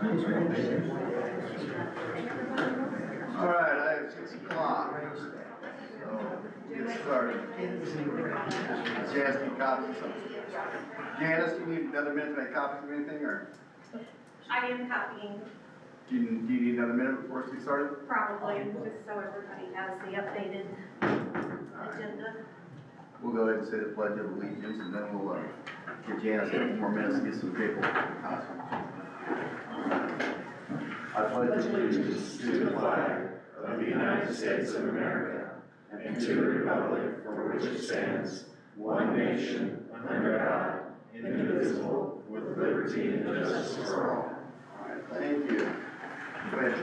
All right, I have 6 o'clock. So, get started. Janice, need copies of something? Janice, do you need another minute to make copies of anything, or I am copying, do you need another minute before we get started? probably, just so everybody has the updated agenda. We'll go ahead and say the Pledge of Allegiance, and then we'll give Janice a couple more minutes to get some paperwork. I pledge allegiance to the flag of the United States of America and to the republic for which it stands, one nation, under God, indivisible, with liberty and justice for all. All right, thank you. Go ahead.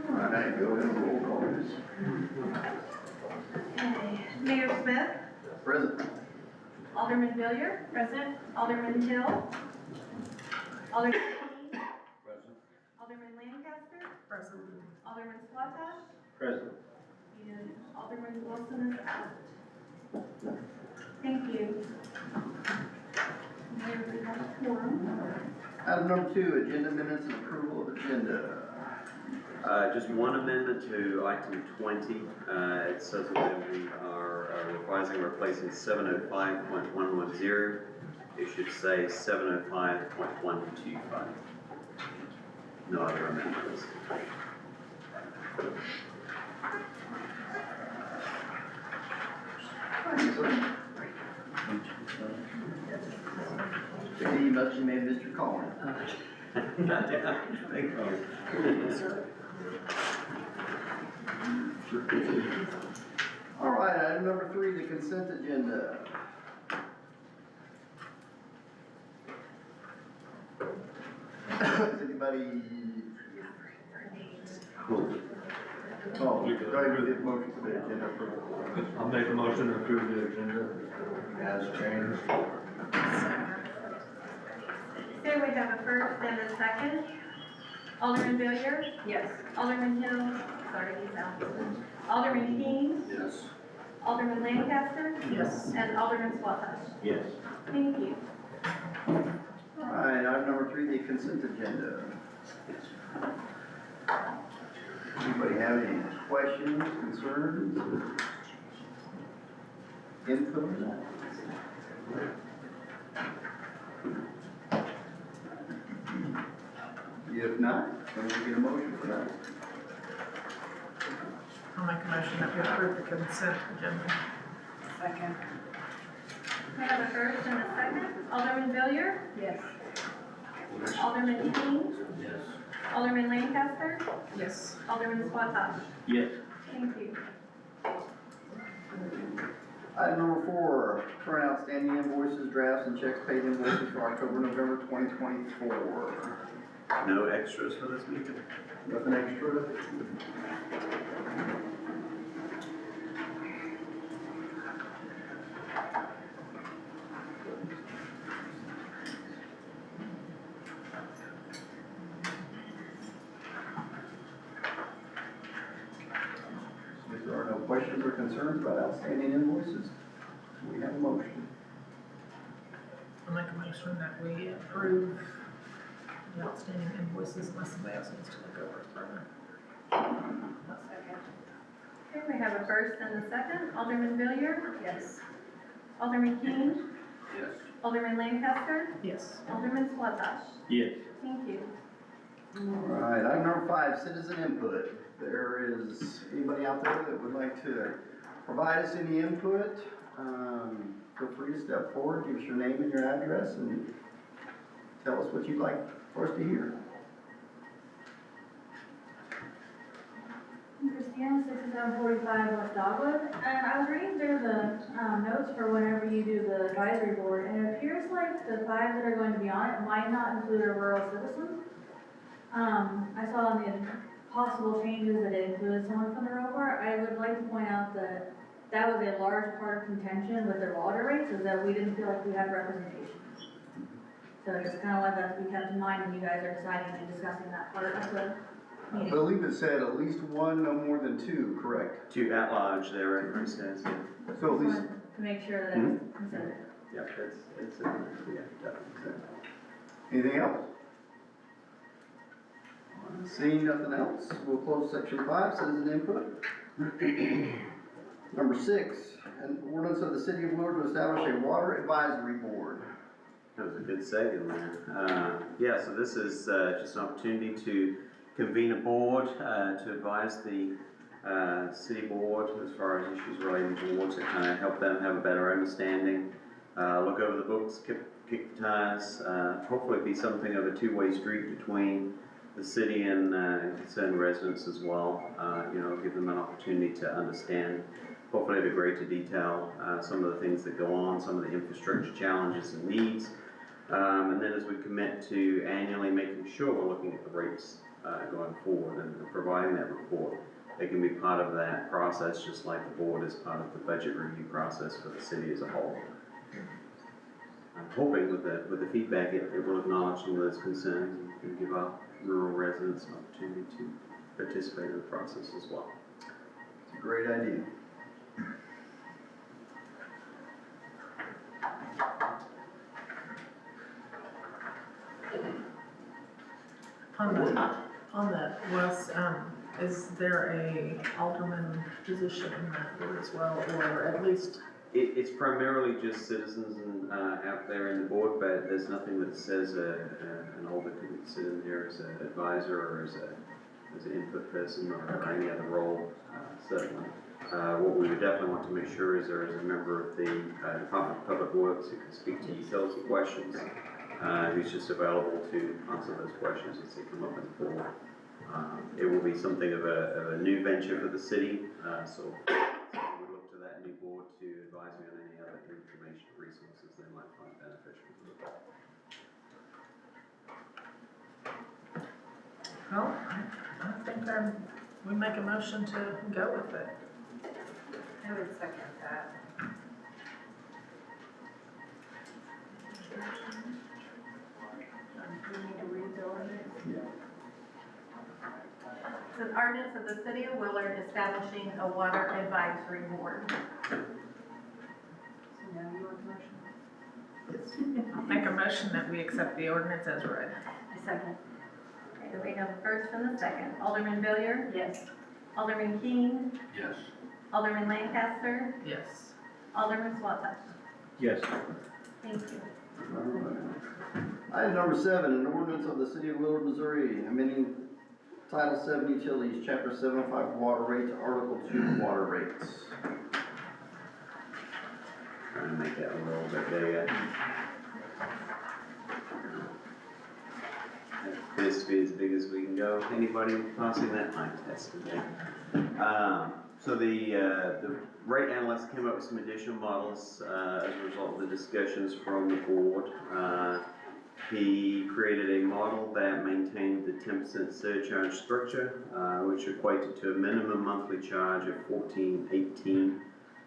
All right, go ahead and roll call, please. Mayor Smith, Present. Alderman Villier, present, Alderman Hill, Alderman Key, Alderman Lancaster, Present. Alderman Swatash, Present. and Alderman Wilson is out. Thank you. Mayor, we have a quorum. Item number 2, agenda minutes and approval of agenda. Just one amendment to item 20. It says that we are revising and replacing 705.110. It should say 705.125. No other amendments. Any motion made, Mr. Collins? Thank you. All right, item number 3, the consent agenda. Does anybody? Oh, go ahead with the motion for the agenda approval. I'll make a motion to approve the agenda as changed. Okay, we have a first and a second. Alderman Villier? Yes. Alderman Hill? Sorry, he's out. Alderman Key? Yes. Alderman Lancaster? Yes. And Alderman Swatash? Yes. Thank you. All right, item number 3, the consent agenda. Anybody have any questions, concerns, input on that? If not, then we'll get a motion for that. I'll make a motion that we approve the consent agenda. Second. We have a first and a second. Alderman Villier? Yes. Alderman Key? Yes. Alderman Lancaster? Yes. Alderman Swatash? Yes. Thank you. Item number 4, current outstanding invoices, drafts, and checks paid invoices for October, November 2024. No extras for this meeting? Nothing extra? If there are no questions or concerns about outstanding invoices, we have a motion. I'll make a motion that we approve the outstanding invoices unless somebody else needs to look over it further. Okay, we have a first and a second. Alderman Villier? Yes. Alderman Key? Yes. Alderman Lancaster? Yes. Alderman Swatash? Yes. Thank you. All right, item number 5, citizen input. There is anybody out there that would like to provide us any input, feel free to step forward, give us your name and your address, and tell us what you'd like for us to hear. Christina, 6745 West Dogwood, and I was reading through the notes for whenever you do the advisory board, and it appears like the 5 that are going to be on it might not include a rural citizen. I saw in the possible changes that it included someone from the rural part. I would like to point out that that was a large part of contention with their water rates, is that we didn't feel like we had representation. So just kind of want that to be kept in mind when you guys are deciding and discussing that part of the I meeting. believe it said at least one, no more than two, correct? To at large, there referenced as, yeah. So at Just least, wanted to make sure that Mhm. it's considered. Yeah, it's, yeah, definitely. anything else? Seeing nothing else, we'll close section 5, citizen input. Number 6, an ordinance of the city of Willard to establish a water advisory board. That was a good segue there. Yeah, so this is just an opportunity to convene a board to advise the city board as far as issues relating to water, kind of help them have a better understanding, look over the books, kick the tires, hopefully be something of a two-way street between the city and concerned residents as well. You know, give them an opportunity to understand, hopefully at a greater detail, some of the things that go on, some of the infrastructure challenges and needs. And then as we commit to annually making sure we're looking at the rates going forward and providing that report, they can be part of that process, just like the board is part of the budget review process for the city as a whole. I'm hoping with the feedback, it will acknowledge some of those concerns and give our rural residents an opportunity to participate in the process as well. It's a great idea. On that, Wes, is there a alderman position in that board as well, or at least? It's primarily just citizens and out there in the board, but there's nothing that says an alder can sit in there as an advisor or as an input person or any other role, certainly. What we would definitely want to make sure is there is a member of the Department of Public Works who can speak to utility questions, who's just available to answer those questions as they come up in the board. It will be something of a new venture for the city, so we look to that new board to advise me on any other information or resources they might find beneficial. Well, I think we make a motion to go with it. I would second that. We need to read the ordinance. Yeah. It's an ordinance of the city of Willard establishing a water advisory board. So now you want the motion? I'll make a motion that we accept the ordinance as read. I second. Okay, do we have a first and a second? Alderman Villier? Yes. Alderman King? Yes. Alderman Lancaster? Yes. Alderman Swatton? Yes. Thank you. All right. Item number 7, an ordinance of the city of Willard, Missouri, amending Title 7 Utilities, Chapter 705 Water Rates, Article 2 Water Rates. Trying to make that a little bit bigger. This to be as big as we can go. Anybody passing that mic test today? So the rate analyst came up with some additional models as a result of the discussions from the board. He created a model that maintained the 10% surcharge structure, which equated to a minimum monthly charge of $14.18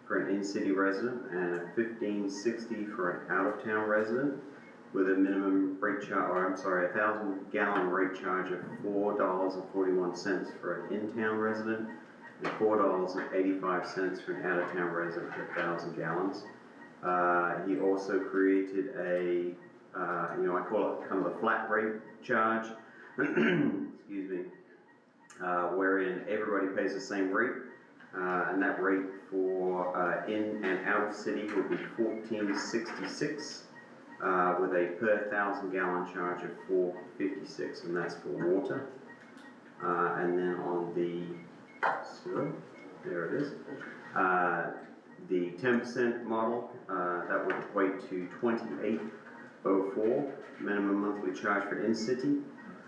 for an in-city resident and a $15.60 for an out-of-town resident, with a minimum rate charge, or I'm sorry, 1,000-gallon rate charge of $4.41 for an in-town resident and $4.85 for an out-of-town resident for 1,000 gallons. He also created a, I call it kind of a flat rate charge, excuse me, wherein everybody pays the same rate, and that rate for in and out of city will be $14.66. With a per 1,000-gallon charge of $4.56, and that's for water. And then on the sewer, there it is. The 10% model, that would equate to $28.04 minimum monthly charge for in-city,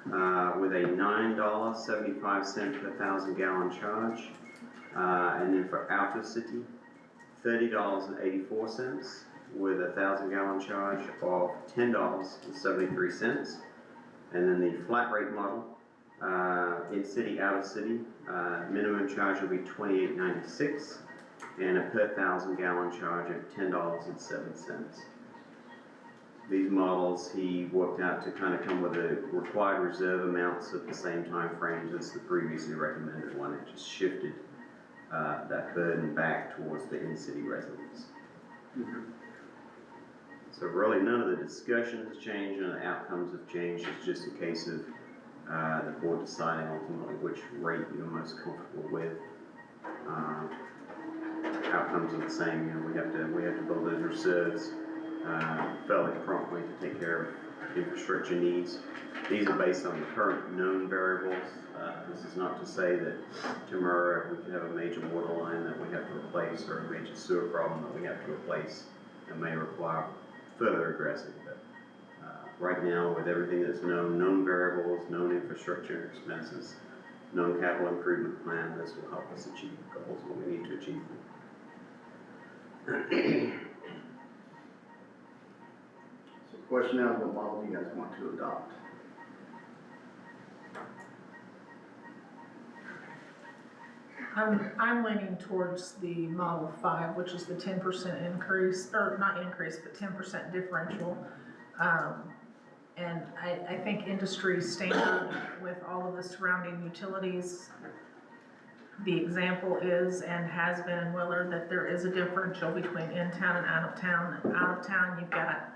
with a $9.75 per 1,000-gallon charge. And then for out of city, $30.84. with a 1,000-gallon charge of $10.73. And then the flat rate model, in city, out of city, minimum charge will be $28.96 and a per 1,000-gallon charge of $10.07. these models, he worked out to kind of come with the required reserve amounts at the same time frames as the previously recommended one. It just shifted that burden back towards the in-city residents. So really, none of the discussion has changed, none of the outcomes have changed. It's just a case of the board deciding ultimately which rate you're most comfortable with. Outcomes are the same. You know, we have to build those reserves fairly promptly to take care of infrastructure needs. These are based on the current known variables. This is not to say that tomorrow we could have a major water line that we have to replace or a major sewer problem that we have to replace and may require further addressing. But right now, with everything that's known variables, known infrastructure expenses, known capital improvement plan, this will help us achieve the goals when we need to achieve them. So the question now is, what model do you guys want to adopt? I'm leaning towards the Model 5, which is the 10% increase, or not increase, but 10% differential. And I think industry standard with all of the surrounding utilities, the example is and has been in Willard that there is a differential between in-town and out of town. Out of town, you've got,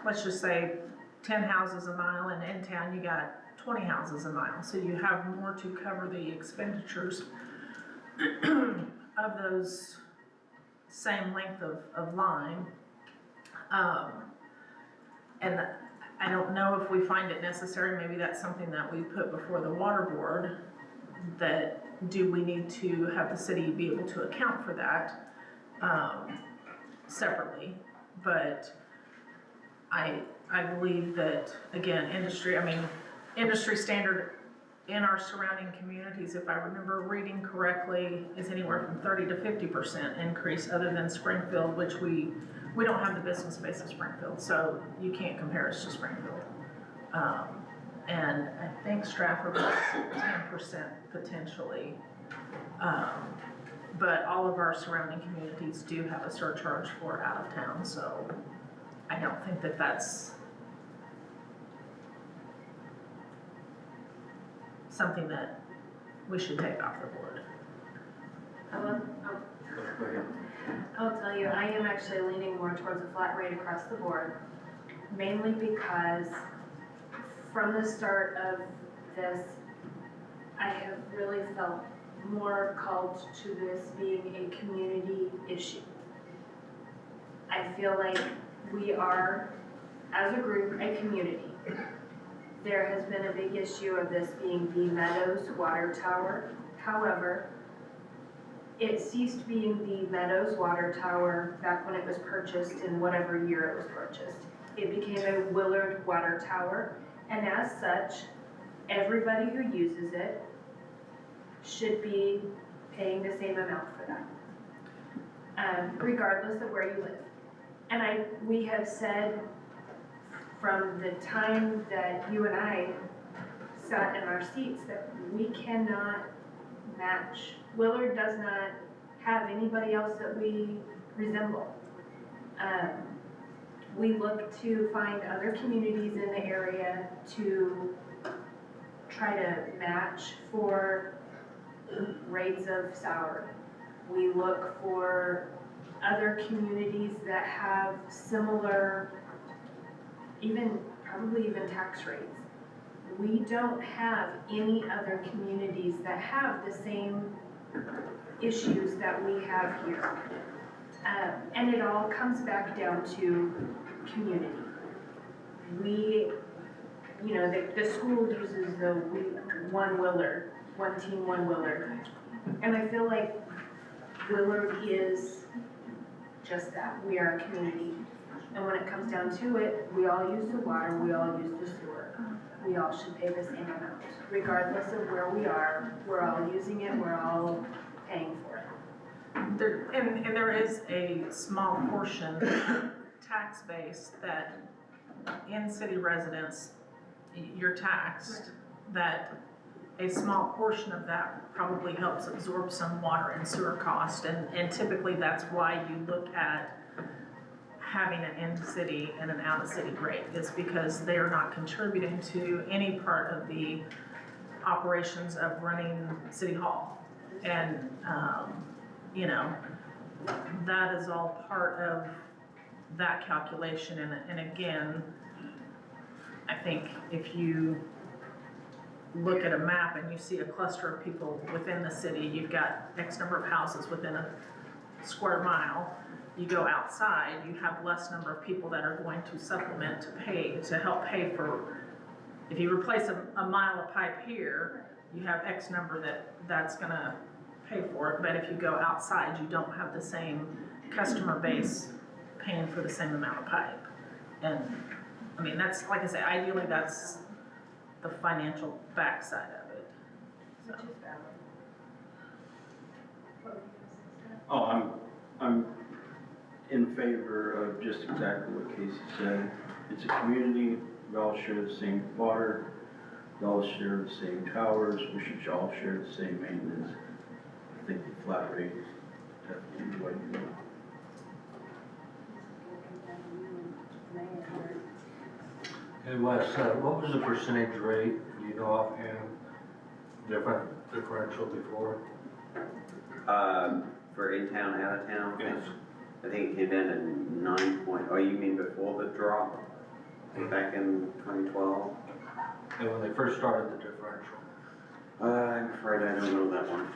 let's just say, 10 houses a mile, and in town, you got 20 houses a mile. So you have more to cover the expenditures of those same length of line. And I don't know if we find it necessary, maybe that's something that we put before the water board, that do we need to have the city be able to account for that separately? But I believe that, again, industry standard in our surrounding communities, if I remember reading correctly, is anywhere from 30 to 50% increase, other than Springfield, which we don't have the business base of Springfield, so you can't compare us to Springfield. And I think Stratford was 10% potentially. But all of our surrounding communities do have a surcharge for out of town, so I don't think that that's something that we should take off the board. I'll tell you, I am actually leaning more towards a flat rate across the board, mainly because from the start of this, I have really felt more called to this being a community issue. I feel like we are, as a group, a community. There has been a big issue of this being the Meadows Water Tower. However, it ceased being the Meadows Water Tower back when it was purchased in whatever year it was purchased. It became a Willard Water Tower, and as such, everybody who uses it should be paying the same amount for that, regardless of where you live. And we have said from the time that you and I sat in our seats that we cannot match. Willard does not have anybody else that we resemble. We look to find other communities in the area to try to match for rates of salary. We look for other communities that have similar, probably even tax rates. We don't have any other communities that have the same issues that we have here. And it all comes back down to community. The school uses the one Willard, one team, one Willard. And I feel like Willard is just that. We are a community. And when it comes down to it, we all use the water, we all use the sewer. We all should pay the same amount. Regardless of where we are, we're all using it, we're all paying for it. And there is a small portion tax base that in city residents, you're taxed, that a small portion of that probably helps absorb some water and sewer cost. And typically that's why you look at having an in-city and an out-of-city rate is because they are not contributing to any part of the operations of running City Hall. And, you know, that is all part of that calculation. And again, I think if you look at a map and you see a cluster of people within the city, you've got X number of houses within a square mile. You go outside, you have less number of people that are going to supplement to help pay for, if you replace a mile of pipe here, you have X number that's gonna pay for it. But if you go outside, you don't have the same customer base paying for the same amount of pipe. And I mean, that's, like I say, ideally that's the financial backside of it. So. Which is valid. What would you say, Scott? Oh, I'm in favor of just exactly what Casey said. It's a community, we all share the same water, we all share the same towers, we should all share the same maintenance. I think the flat rate is definitely the way to go. Hey Wes, what was the percentage rate, do you know offhand, differential before? For in-town, out-of-town? Yes. I think it came in at 9 point, oh, you mean before the drop? Back in 2012? And when they first started the differential? I'm afraid I don't know that one.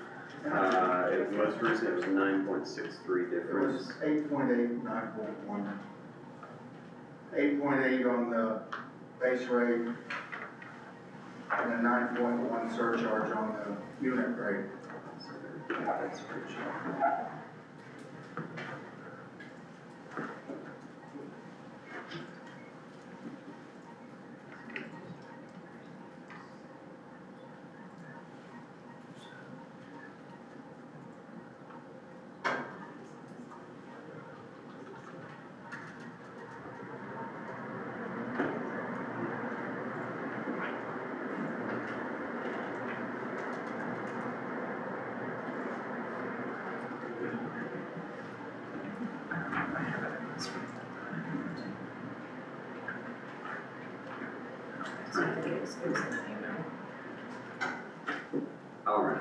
It was most recent, it was 9.63 difference. It was 8.8, 9.1. 8.8 on the base rate, and a 9.1 surcharge on the unit rate. That's pretty sure. It was in the email. All right.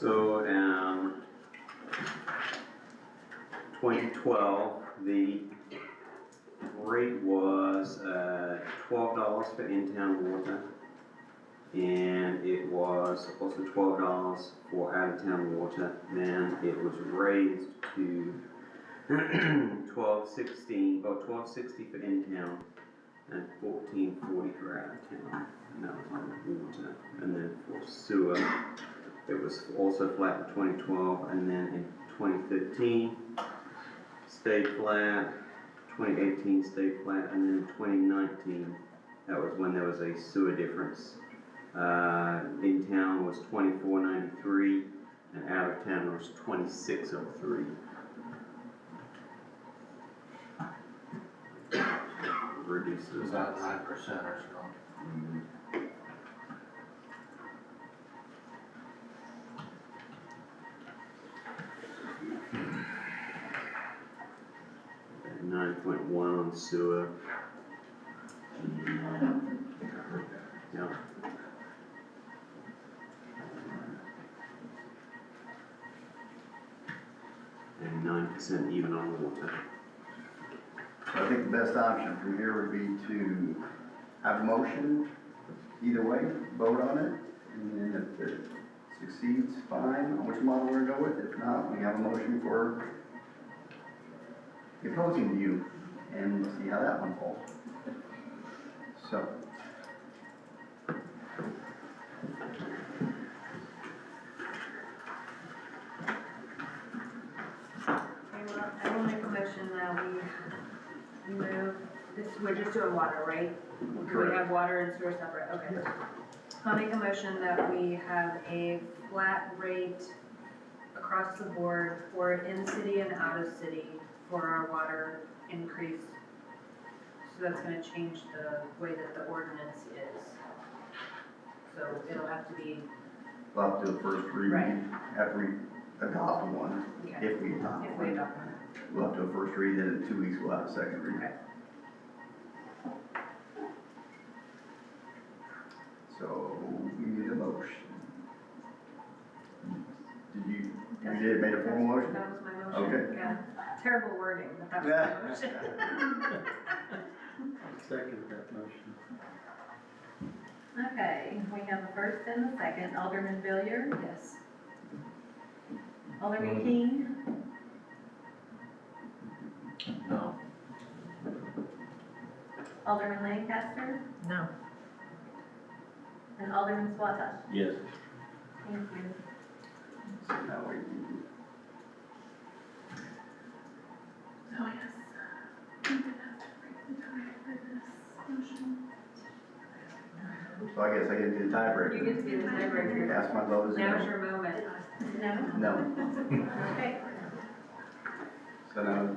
So, 2012, the rate was $12 for in-town water, and it was also $12 for out-of-town water. Then it was raised to $12.60 for in-town and $14.40 for out-of-town. And that was on water. And then for sewer, it was also flat in 2012, and then in 2015, stayed flat, 2018 stayed flat, and then in 2019, that was when there was a sewer difference. In town was $24.93, and out of town was $26.03. increases. About 9% or so. Mhm. 9.1 on sewer. Yeah. And 9% even on water. So I think the best option from here would be to have a motion, either way, vote on it, and then if it succeeds, fine, on which model we're gonna go with. If not, we have a motion for the opposing view, and we'll see how that one falls. So, I will make a motion that we move, we're just doing water, right? We correct. have water and sewer separate, okay. I'll make a motion that we have a flat rate across the board for in-city and out-of-city for our water increase. So that's gonna change the way that the ordinance is. So it'll have to be, We'll have to do a first reading Right. after we adopt one, okay, if we adopt if we one. adopt one. We'll have to do a first read, then in 2 weeks we'll have a second read. Okay. So, we need a motion. You did, made a formal motion? That was my motion, Okay. yeah. Terrible wording, but that was my motion. Second that motion. Okay, we have a first and a second. Alderman Villiers? Yes. Alderman King? No. Alderman Lancaster? No. And Alderman Swatash? Yes. Thank you. So now we, Oh, yes. so I guess I get to do the tiebreaker. You get to be the tiebreaker. Ask my vote is Now's no. your moment. No? No. Okay. So now,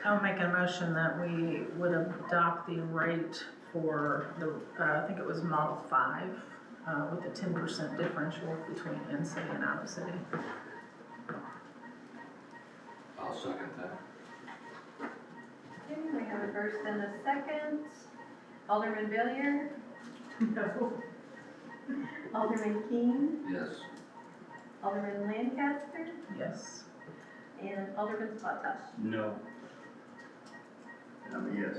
I'll make a motion that we would adopt the rate for the, I think it was Model 5, with a 10% differential between in-city and out-of-city. I'll second that. Okay, we have a first and a second. Alderman Villiers? No. Alderman King? Yes. Alderman Lancaster? Yes. And Alderman Swatash? No. and I'm a yes.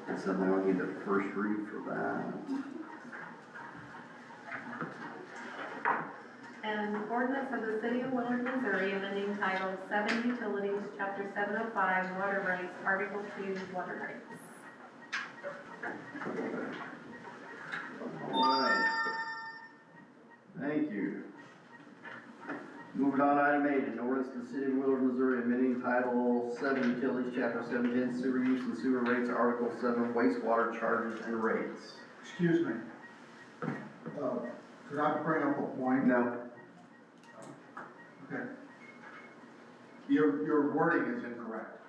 And so now I need the first read for that. An ordinance of the City of Willard, Missouri, amending Title 7 Utilities, Chapter 705, Water Rights, Article 2, Water Rights. All right. Thank you. Moving on, item 8, an ordinance to the City of Willard, Missouri, amending Title 7 Utilities, Chapter 710, Sewer Use and Sewer Rates, Article 7, Wastewater Charges and Rates. Excuse me. Could I bring up a point? No. Okay. Your wording is incorrect.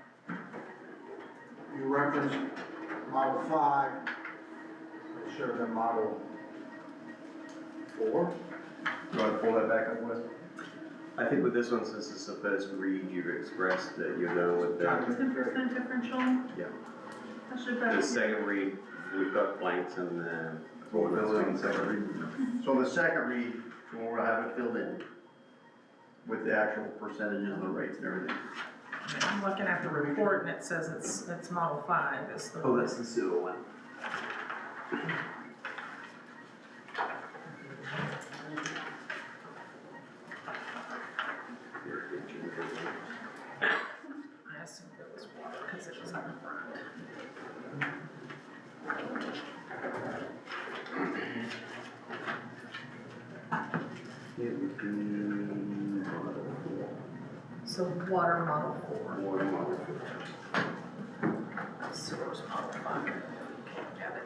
You referenced Model 5, it should have been Model 4. You want to pull that back up, Wes? I think with this one, since it's the first read, you've expressed that you're going with the 10% differential? Yeah. That should the be. second read. We've got blanks and We'll fill it in the second read. So the second read, we'll have it filled in with the actual percentages and the rates and everything. I'm looking at the report and it says it's Model 5 is the. Oh, that's the sewer one. I assumed it was water because it was on the front. It would be So water Model 4, water model. sewer's Model 5. Can't get it.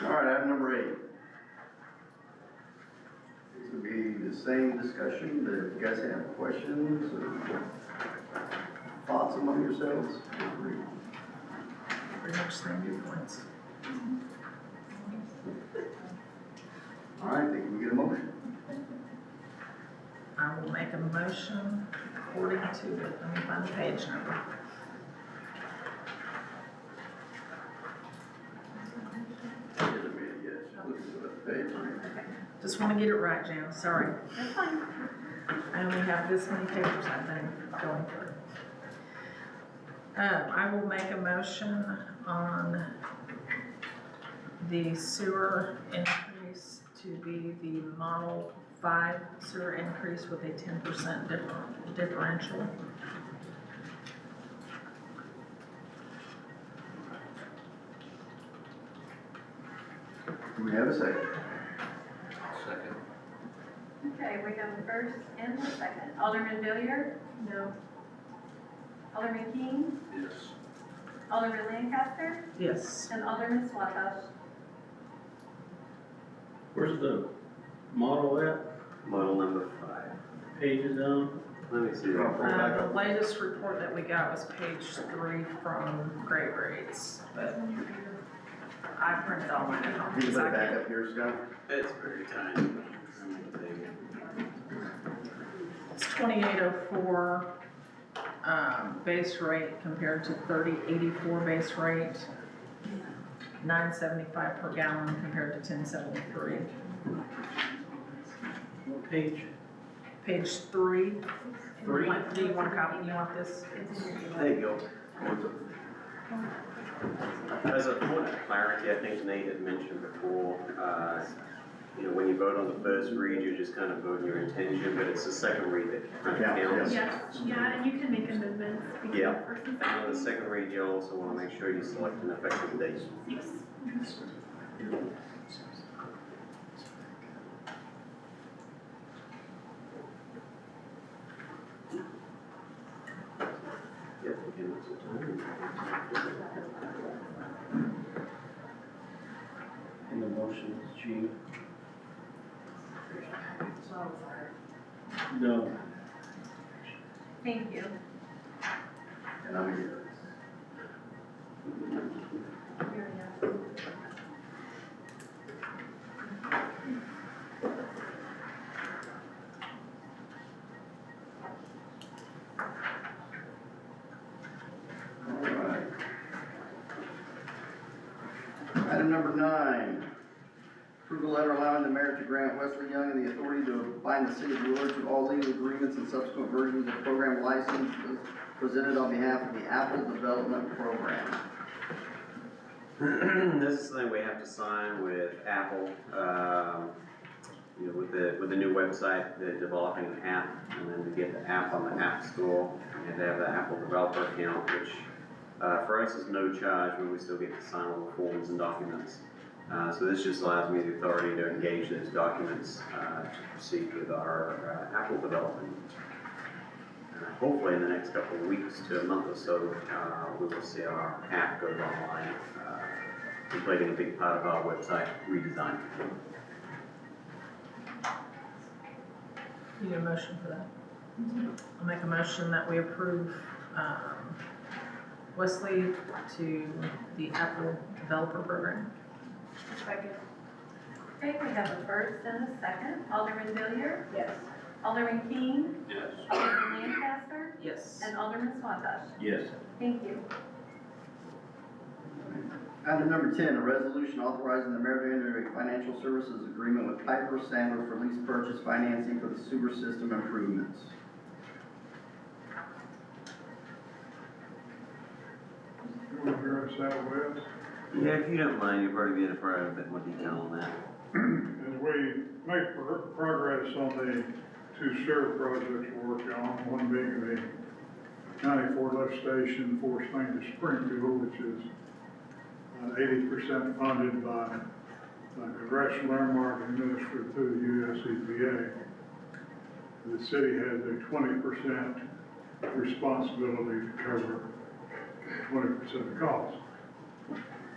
All right, item number 8. same discussion, but if you guys have questions or thoughts among yourselves, feel free. Pretty much same viewpoints. All right, then can we get a motion? I will make a motion according to, let me find the page number. Hasn't made it yet. She's looking at the page. Just wanna get it right, Jan, sorry. That's fine. I only have this many papers I've been going through. I will make a motion on the sewer increase to be the Model 5 sewer increase with a 10% differential. Do we have a second? Second. Okay, we have the first and the second. Alderman Villier, No. Alderman King, Yes. Alderman Lancaster, Yes. and Alderman Swatash. Where's the model at? Model number 5. Pages down? Let me see that. The latest report that we got was page 3 from Great Rates, but I printed all mine at home. Can you put it back up here, Scott? It's very tiny. It's 2804 base rate compared to 3084 base rate, 975 per gallon compared to 1073. What page? Page 3. Three? Do you want a copy? You want this? There you go. As a point of clarity, I think Nate had mentioned before, when you vote on the first read, you're just kind of voting your intention, but it's the second read that kind of counts. Yes, yeah, and you can make amendments between Yeah. the first and And on the second. second read, you also want to make sure you select an effective date. Yes. Yep, again, it's a time. And the motion is G. No. Thank you. And I'm here. Here we go. All right. Item number 9, approve a letter allowing the mayor to grant Wesley Young and the authority to bind the city of Wheeler to all legal agreements and subsequent versions of program licenses presented on behalf of the Apple Development Program. This is something we have to sign with Apple, with the new website, they're developing an app, and then to get the app on the App Store, and to have the Apple developer account, which, for us is no charge, but we still get to sign all the forms and documents. So this just allows me the authority to engage those documents, to proceed with our, Apple development. Hopefully in the next couple of weeks to a month or so, we will see our app go online, completing a big part of our website redesign. You need a motion for that? I'll make a motion that we approve Wesley to the Apple Developer Program. Second. Okay, we have a first and a second. Alderman Villier, Yes. Alderman King, Yes. Alderman Lancaster, Yes. and Alderman Swatash. Yes. Thank you. Item number 10, a resolution authorizing the mayor to enter a financial services agreement with Piper Sandler for lease purchase financing for the sewer system improvements. You want to hear us out, Wes? Yeah, if you don't mind, you'll probably be able to provide a bit more detail on that. As we make progress on the two sewer projects we're working on, one being the 94 lift station, Forest Main to Springfield, which is 80% funded by congressional earmark administered through the US EPA. The city has a 20% responsibility to cover 20% of the cost.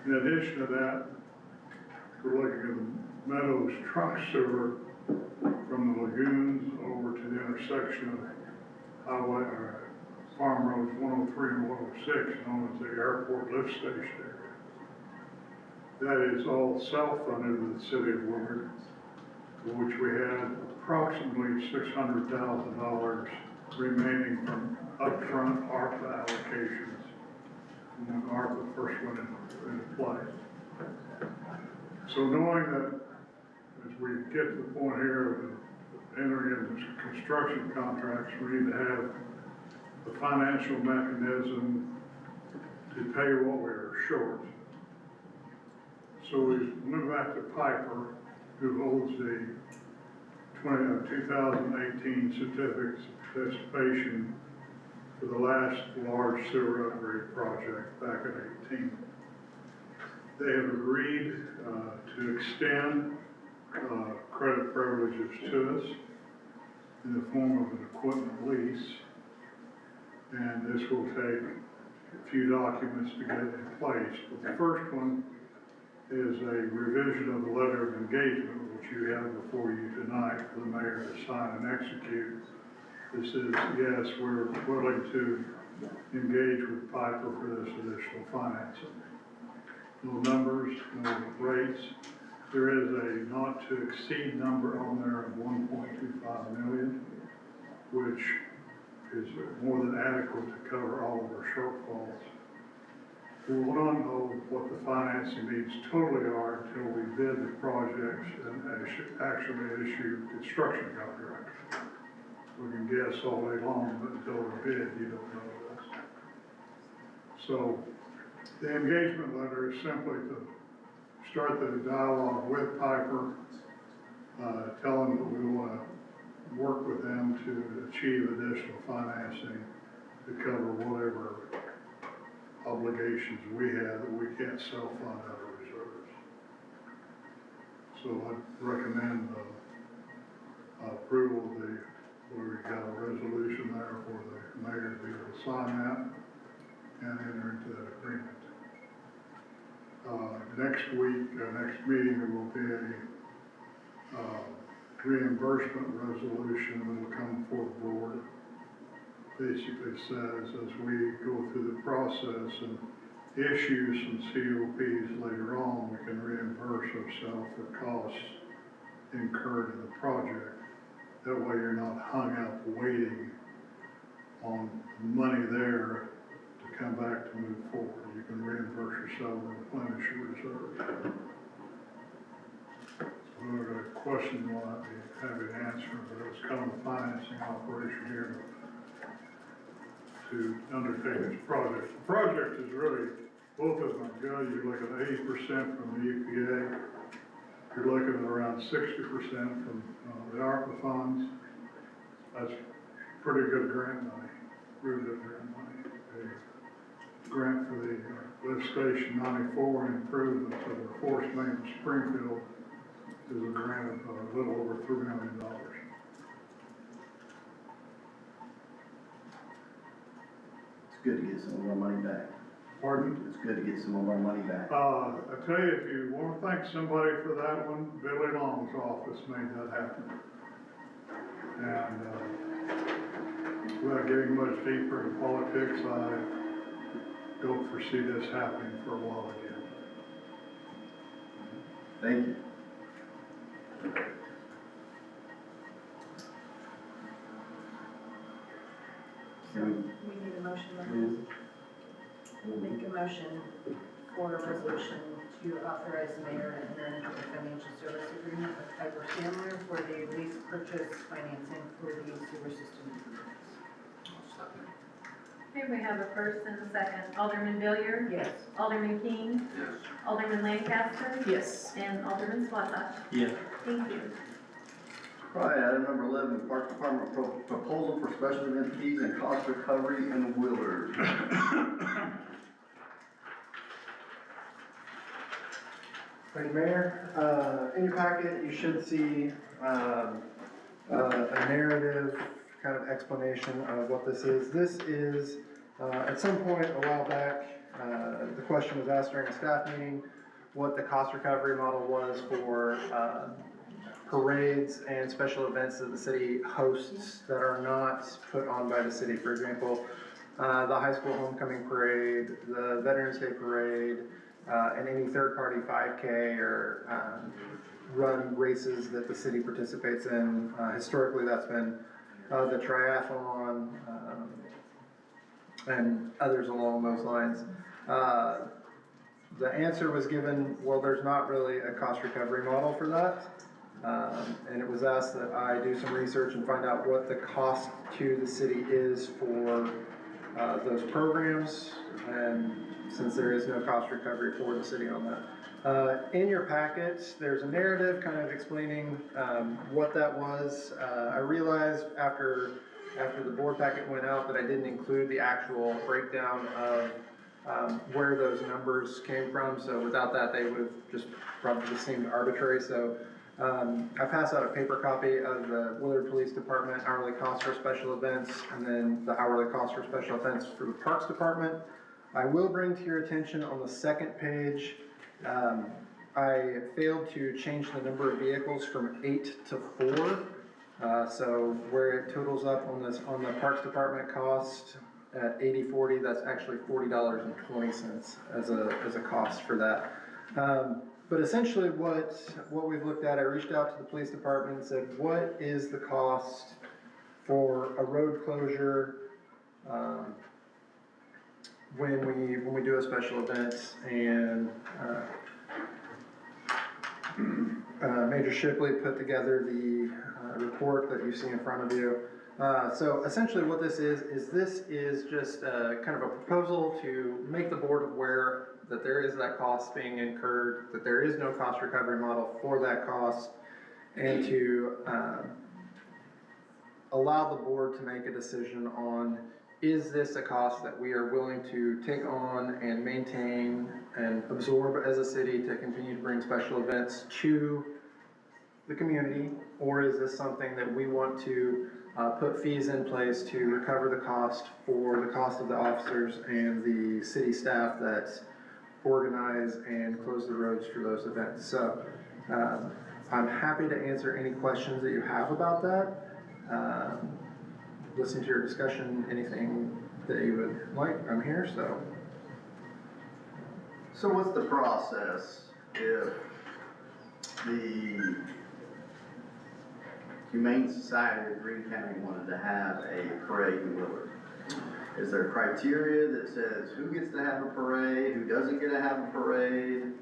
In addition to that, we're looking at the Meadows truck sewer from the lagoons over to the intersection of highway, or Farm Roads 103 and 106, known as the airport lift station area. That is all self-funded in the city of Woodward, for which we had approximately $600,000 remaining from upfront ARPA allocations when ARPA first went into play. So knowing that as we get to the point here of entering into construction contracts, we need to have the financial mechanism to pay what we're short. So we move back to Piper, who holds the 2018 certificate of participation for the last large sewer upgrade project back in 18. They have agreed to extend credit privileges to us in the form of an equipment lease. And this will take a few documents to get in place. But the first one is a revision of the letter of engagement, which you have before you tonight for the mayor to sign and execute. This is, yes, we're willing to engage with Piper for this additional financing. No numbers, no rates. There is a not to exceed number on there of 1.25 million, which is more than adequate to cover all of our shortfalls. We will not know what the financing needs totally are until we bid the projects and actually issue construction contracts. We can guess all day long, but until we bid, you don't know this. So the engagement letter is simply to start the dialogue with Piper, tell them that we want to work with them to achieve additional financing to cover whatever obligations we have that we can't self-fund out of reserves. So I'd recommend approval of the, where we got a resolution there for the mayor to be able to sign that and enter into that agreement. Next week, next meeting, there will be a reimbursement resolution that will come before the board. Basically says as we go through the process and issue some COPs later on, we can reimburse ourselves for costs incurred in the project. That way you're not hung out waiting on money there to come back to move forward. You can reimburse yourself and replenish your reserves. So whoever got a question will not be happy to answer, but it's kind of a financing operation here to undertake this project. The project is really, both of them are good. You're looking at 80% from the EPA. You're looking at around 60% from the ARPA funds. That's pretty good grant money, really good grant money. A grant for the lift station 94 and improvements of the force main in Springfield is a grant of a little over $3 million. Good to get some of our money back. Pardon? It's good to get some of our money back. I tell you, if you want to thank somebody for that one, Billy Long's office made that happen. And without getting much deeper into politics, I don't foresee this happening for a while again. Thank you. So we need a motion on this. We'll make a motion for a resolution to authorize the mayor to enter into a financial service agreement with Piper Sandler for the lease purchase financing for the sewer system improvements. Okay, we have a first and a second. Alderman Villiers? Yes. Alderman King? Yes. Alderman Lancaster? Yes. And Alderman Swatak? Yeah. Thank you. All right, item number 11, Park Department proposal for special event fees and cost recovery in Willard. Thank you, Mayor. In your packet, you should see a narrative kind of explanation of what this is. This is, at some point a while back, the question was asked during a staff meeting, what the cost recovery model was for parades and special events that the city hosts that are not put on by the city. For example, the high school homecoming parade, the Veterans Day parade, and any third-party 5K or run races that the city participates in. Historically, that's been the triathlon and others along those lines. The answer was given, well, there's not really a cost recovery model for that. And it was asked that I do some research and find out what the cost to the city is for those programs, and since there is no cost recovery for the city on that. In your packets, there's a narrative kind of explaining what that was. I realized after the board packet went out that I didn't include the actual breakdown of where those numbers came from, so without that they would have just probably seemed arbitrary. So I passed out a paper copy of the Willard Police Department hourly cost for special events, and then the hourly cost for special events for the Parks Department. I will bring to your attention on the second page, I failed to change the number of vehicles from 8 to 4. So where it totals up on the Parks Department cost at $80.40, that's actually $40.20 as a cost for that. But essentially what we've looked at, I reached out to the police department and said, what is the cost for a road closure when we do a special event? And Major Shipley put together the report that you see in front of you. So essentially what this is just kind of a proposal to make the board aware that there is that cost being incurred, that there is no cost recovery model for that cost, and to allow the board to make a decision on, is this a cost that we are willing to take on and maintain and absorb as a city to continue to bring special events to the community, or is this something that we want to put fees in place to recover the cost for the cost of the officers and the city staff that organize and close the roads for those events. So I'm happy to answer any questions that you have about that. Listen to your discussion, anything that you would like, I'm here, so. So what's the process if the Humane Society of Greene County wanted to have a parade in Willard? Is there criteria that says who gets to have a parade, who doesn't get to have a parade?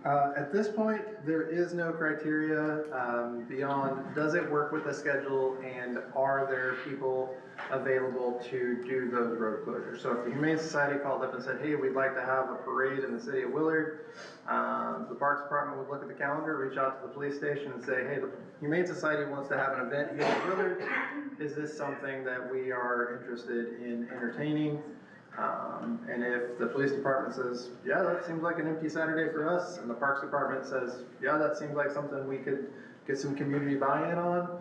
At this point, there is no criteria beyond, does it work with the schedule, and are there people available to do those road closures? So if the Humane Society called up and said, hey, we'd like to have a parade in the city of Willard, the Parks Department would look at the calendar, reach out to the police station and say, hey, the Humane Society wants to have an event here in Willard. Is this something that we are interested in entertaining? And if the police department says, yeah, that seems like an empty Saturday for us, and the Parks Department says, yeah, that seems like something we could get some community buy-in on,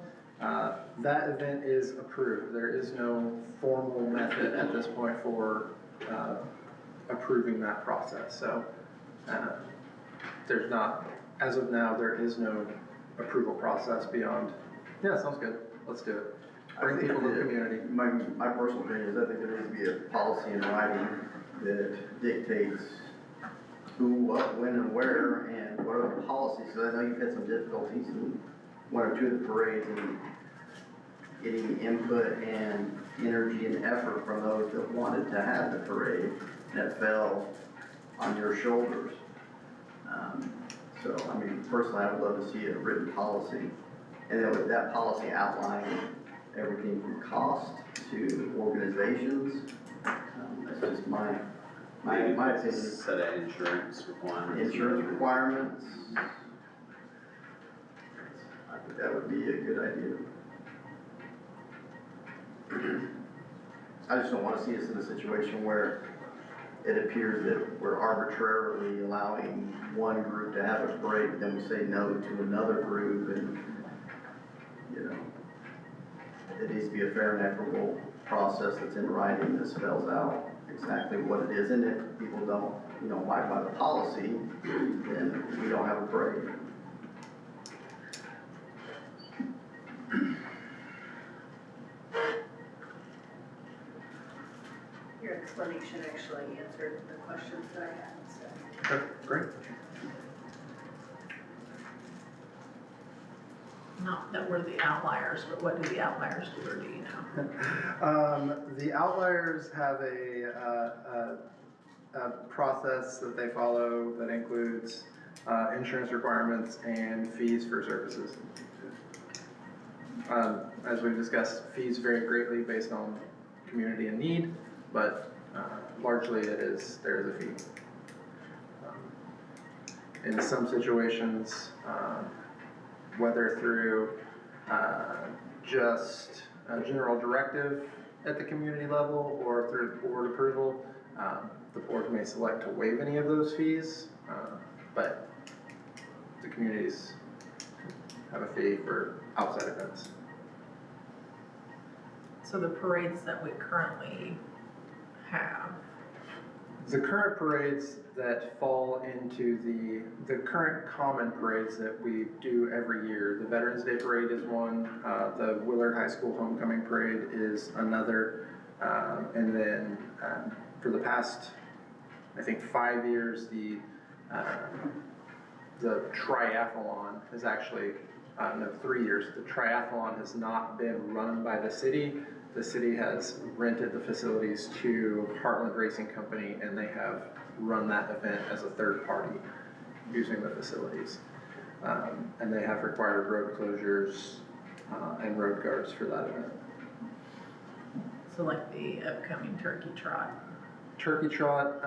that event is approved. There is no formal method at this point for approving that process. So there's not, as of now, there is no approval process beyond, yeah, sounds good, let's do it. Bring people to the community. My personal opinion is I think there needs to be a policy in writing that dictates who, what, when, and where, and what are the policies. So I know you've had some difficulties in one or two of the parades and getting input and energy and effort from those that wanted to have the parade, and it fell on your shoulders. So, I mean, personally, I would love to see a written policy, and then with that policy outlining everything from cost to organizations. That's just my opinion. Set of insurance requirements. Insurance requirements. I think that would be a good idea. I just don't want to see us in a situation where it appears that we're arbitrarily allowing one group to have a parade, then we say no to another group, and, you know, it needs to be a fair and equitable process that's in writing that spells out exactly what it is. And if people don't, you know, abide by the policy, then we don't have a parade. explanation actually answered the questions that I had, so. Okay, great. Not that we're the outliers, but what do the outliers do, or do you know? The outliers have a process that they follow that includes insurance requirements and fees for services. As we've discussed, fees vary greatly based on community and need, but largely there is a fee. In some situations, whether through just a general directive at the community level or through board approval, the board may select to waive any of those fees, but the communities have a fee for outside events. So the parades that we currently have, The current parades that fall into the current common parades that we do every year, the Veterans Day Parade is one, the Willard High School Homecoming Parade is another, and then for the past, I think 5 years, the triathlon has actually, no, 3 years, the triathlon has not been run by the city. The city has rented the facilities to Heartland Racing Company, and they have run that event as a third party using the facilities. And they have required road closures and road guards for that event. so like the upcoming Turkey Trot. Turkey Trot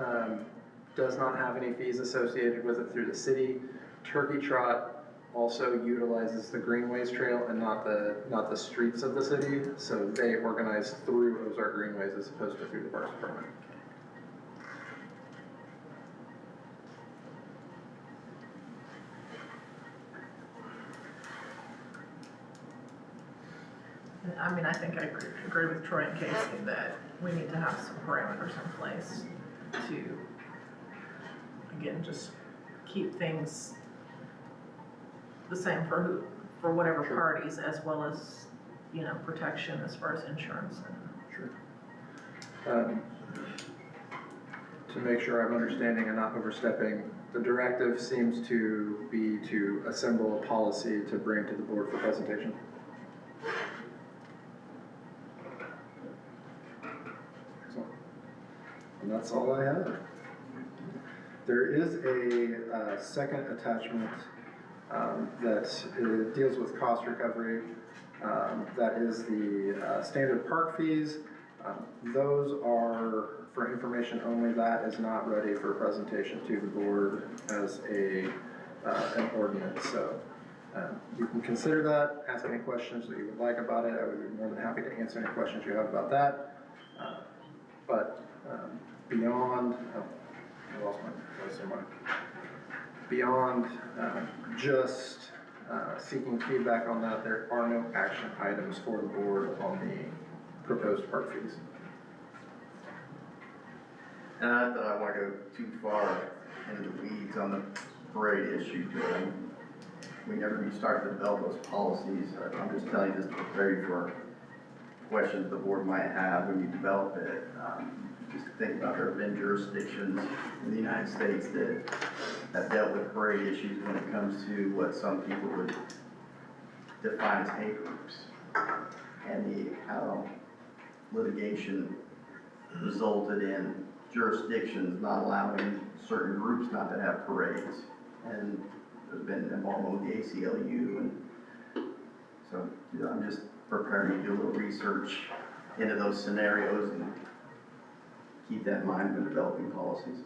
does not have any fees associated with it through the city. Turkey Trot also utilizes the Greenways Trail and not the streets of the city, so they organize through Ozark Greenways as opposed to through the Parks Department. I mean, I think I agree with Troy and Casey that we need to have some parameters in place to, again, just keep things the same for whatever Sure. parties, as well as, you know, protection as far as insurance and. Sure. To make sure I'm understanding and not overstepping, the directive seems to be to assemble a policy to bring to the board for presentation. Excellent. And that's all I have. There is a second attachment that deals with cost recovery. That is the standard park fees. Those are for information only. That is not ready for presentation to the board as an ordinance. So you can consider that, ask any questions that you would like about it. I would be more than happy to answer any questions you have about that. But beyond, I lost my place somewhere. Beyond just seeking feedback on that, there are no action items for the board on the proposed park fees. And not that I want to go too far into the weeds on the parade issue, Joe. Whenever you start to develop those policies, I'm just telling you this to prepare you for questions the board might have when you develop it. Just think about there have been jurisdictions in the United States that have dealt with parade issues when it comes to what some people would define as hate groups, and how litigation resulted in jurisdictions not allowing certain groups not to have parades. And there's been involvement with the ACLU, and so I'm just preparing you to do a little research into those scenarios and keep that in mind when developing policies.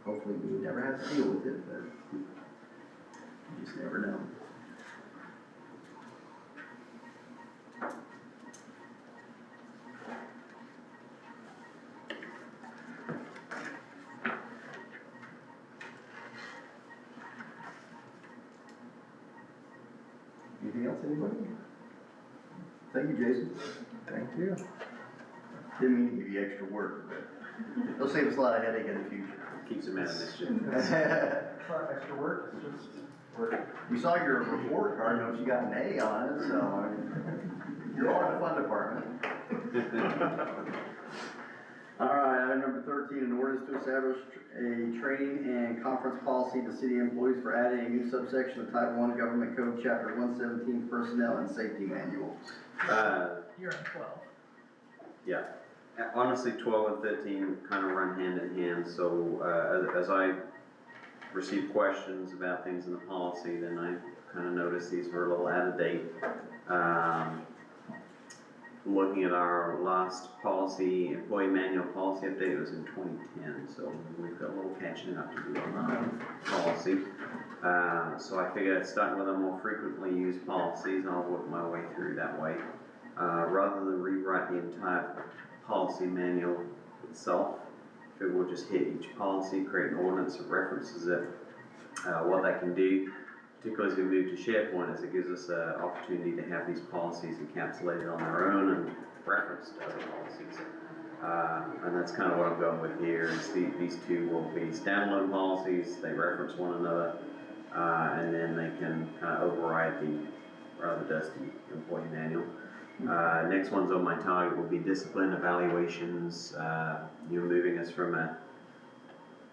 Hopefully we would never have to deal with it, but you just never know. Anything else, anybody? Thank you, Jason. Thank you. Didn't mean to give you extra work, but it'll save us a lot of headache in the future. Keeps them out of mischief. It's not extra work, it's just We saw your report card, notice you got an A on it, so you're all in the fun department. All right, item number 13, an ordinance to establish a training and conference policy to city employees for adding a new subsection of Title I Government Code, Chapter 117, Personnel and Safety Manuals. You're in 12. Yeah, honestly, 12 and 13 kind of run hand in hand, so as I receive questions about things in the policy, then I kind of noticed these were a little out of date. Looking at our last policy, employee manual policy update, it was in 2010, so we've got a little catching up to do on that policy. So I figured starting with the more frequently used policies, I'll work my way through that way. Rather than rewrite the entire policy manual itself, I figure we'll just hit each policy, create an ordinance that references it. What that can do, particularly as we move to SharePoint, is it gives us an opportunity to have these policies encapsulated on their own and referenced to other policies. And that's kind of what I'm going with here, is these two will be standalone policies, they reference one another, and then they can kind of override the rather dusty employee manual. Next one's on my target will be discipline evaluations. You're moving us from a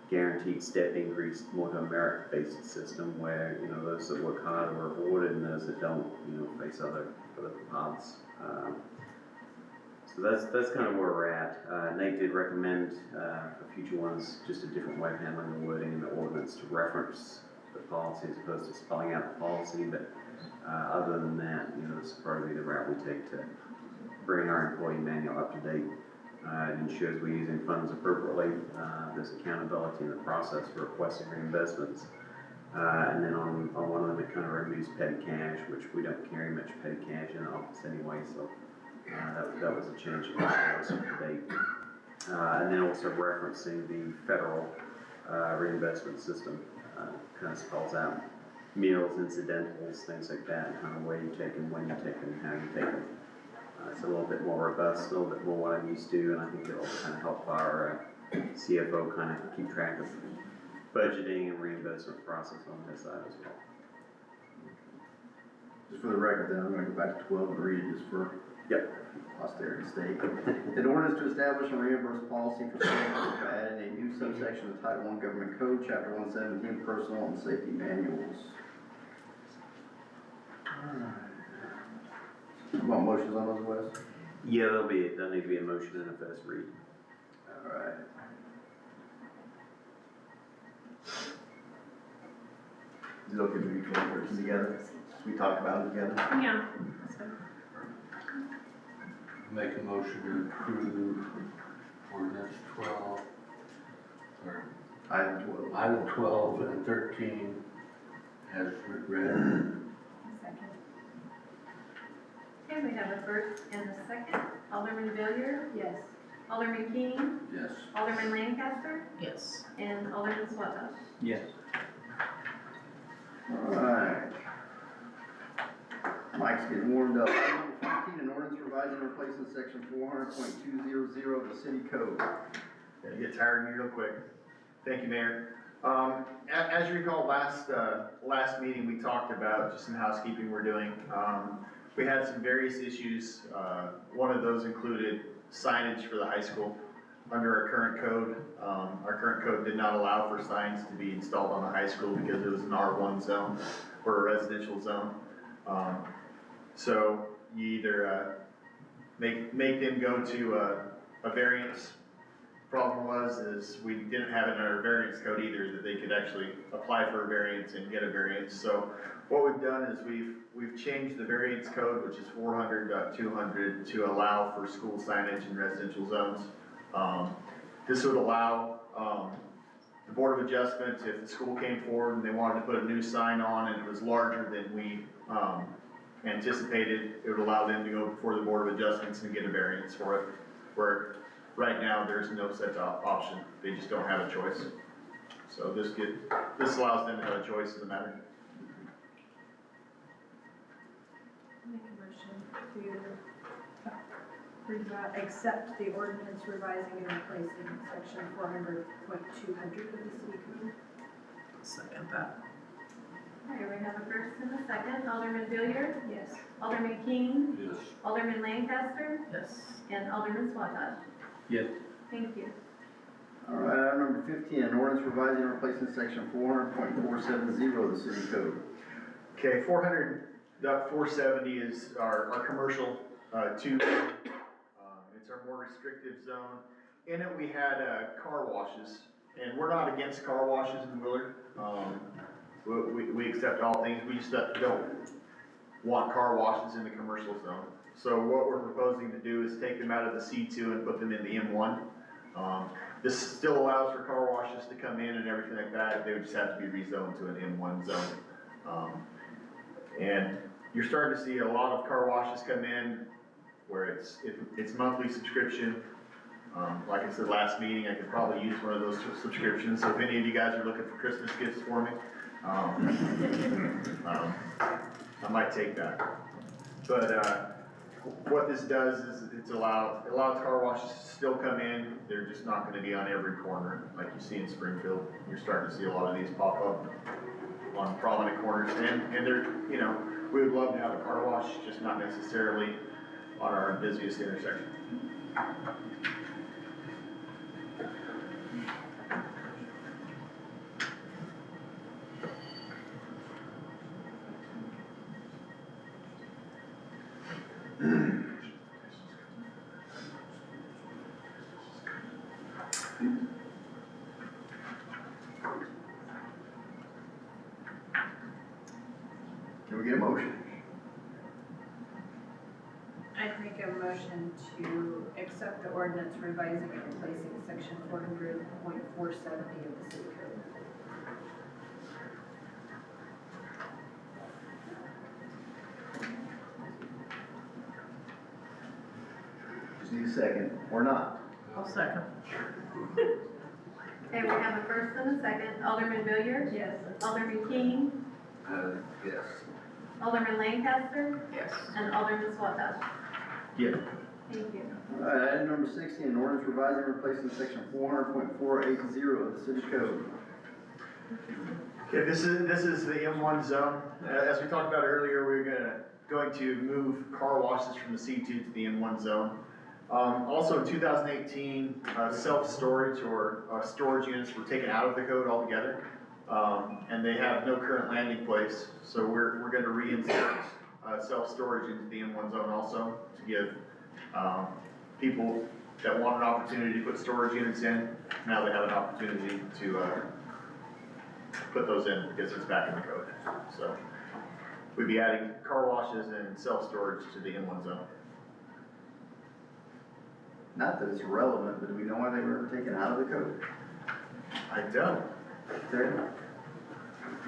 guaranteed step increase more to a merit-based system where, you know, those that work hard are rewarded and those that don't, you know, face other paths. So that's kind of where we're at. Nate did recommend for future ones just a different way of handling the wording in the ordinance to reference the policy as opposed to spelling out the policy, but other than that, you know, this is probably the route we take to bring our employee manual up to date. It ensures we're using funds appropriately. There's accountability in the process for requesting reimbursements. And then on one of them, it kind of removes petty cash, which we don't carry much petty cash in the office anyway, so that was a change that was up to date. And then also referencing the federal reimbursement system, kind of spells out meals, incidentals, things like that, kind of where you take them, when you take them, how you take them. It's a little bit more robust, a little bit more what I'm used to, and I think it'll kind of help our CFO kind of keep track of budgeting and reimbursement process on his side as well. Just for the record, then, I'm gonna go back to 12 and read it just for posterity's sake. An ordinance to establish and reimburse policy for citizens by adding a new subsection of Title I Government Code, Chapter 117, Personnel and Safety Manuals. Want motions on those, Wes? Yeah, there'll need to be a motion and a first read. All right. Is it okay if we do 12 and 13 together? We talk about it together? Yeah. Make a motion to approve ordinance 12, or Item 12. item 12 and 13 as read. Second. Okay, we have a first and a second. Alderman Villier? Yes. Alderman Keane? Yes. Alderman Lancaster? Yes. And Alderman Swetta? Yes. All right. Mike's getting warmed up. Item number 14, an ordinance revising and replacing section 400.200 of the city code. Gotta get tired of me real quick. Thank you, Mayor. As you recall, last meeting, we talked about just some housekeeping we're doing. We had some various issues. One of those included signage for the high school. Under our current code did not allow for signs to be installed on the high school because it was an R1 zone or a residential zone. So you either make them go to a variance. Problem is we didn't have it in our variance code either, that they could actually apply for a variance and get a variance. So what we've done is we've changed the variance code, which is 400.200, to allow for school signage in residential zones. This would allow the Board of Adjustment, if the school came forward and they wanted to put a new sign on and it was larger than we anticipated, it would allow them to go before the Board of Adjustments and get a variance for it. Where right now, there's no such option. They just don't have a choice. So this allows them to have a choice in the matter. Make a motion to accept the ordinance revising and replacing section 400.200 of the city code. Second that. Okay, we have a first and a second. Alderman Hilliard? Yes. Alderman King? Yes. Alderman Lancaster? Yes. And Alderman Swataj? Yes. Thank you. All right, item number 15, an ordinance revising and replacing section 400.470 of the city code. Okay, 400.470 is our commercial, two. It's our more restrictive zone. In it, we had, car washes, and we're not against car washes in Willard. We accept all things, we just don't want car washes in the commercial zone. So what we're proposing to do is take them out of the C2 and put them in the M1. This still allows for car washes to come in and everything like that, they would just have to be rezoned to an M1 zone. And you're starting to see a lot of car washes come in where it's monthly subscription. Like I said last meeting, I could probably use one of those subscriptions, so if any of you guys are looking for Christmas gifts for me, I might take that. But what this does is it allows car washes to still come in, they're just not gonna be on every corner like you see in Springfield. You're starting to see a lot of these pop up on prominent corners, and they're, you know, we would love to have a car wash, just not necessarily on our busiest intersection. Can we get a motion? I'd make a motion to accept the ordinance revising and replacing section 400.470 of the city code. Just need a second, or not. I'll second. Okay, we have a first and a second. Alderman Hilliard? Yes. Alderman King? Yes. Alderman Lancaster? Yes. And Alderman Swataj? Yeah. Thank you. All right, item number 16, an ordinance revising and replacing section 400.480 of the city code. Okay, this is the M1 zone. As we talked about earlier, we're going to move car washes from the C2 to the M1 zone. Also in 2018, self-storage or storage units were taken out of the code altogether. And they have no current landing place, so we're going to reinsert self-storage into the M1 zone also to give people that want an opportunity to put storage units in, now they have an opportunity to put those in because it's back in the code. So we'd be adding car washes and self-storage to the M1 zone. Not that it's relevant, but do we know why they were taken out of the code? I don't. Terry?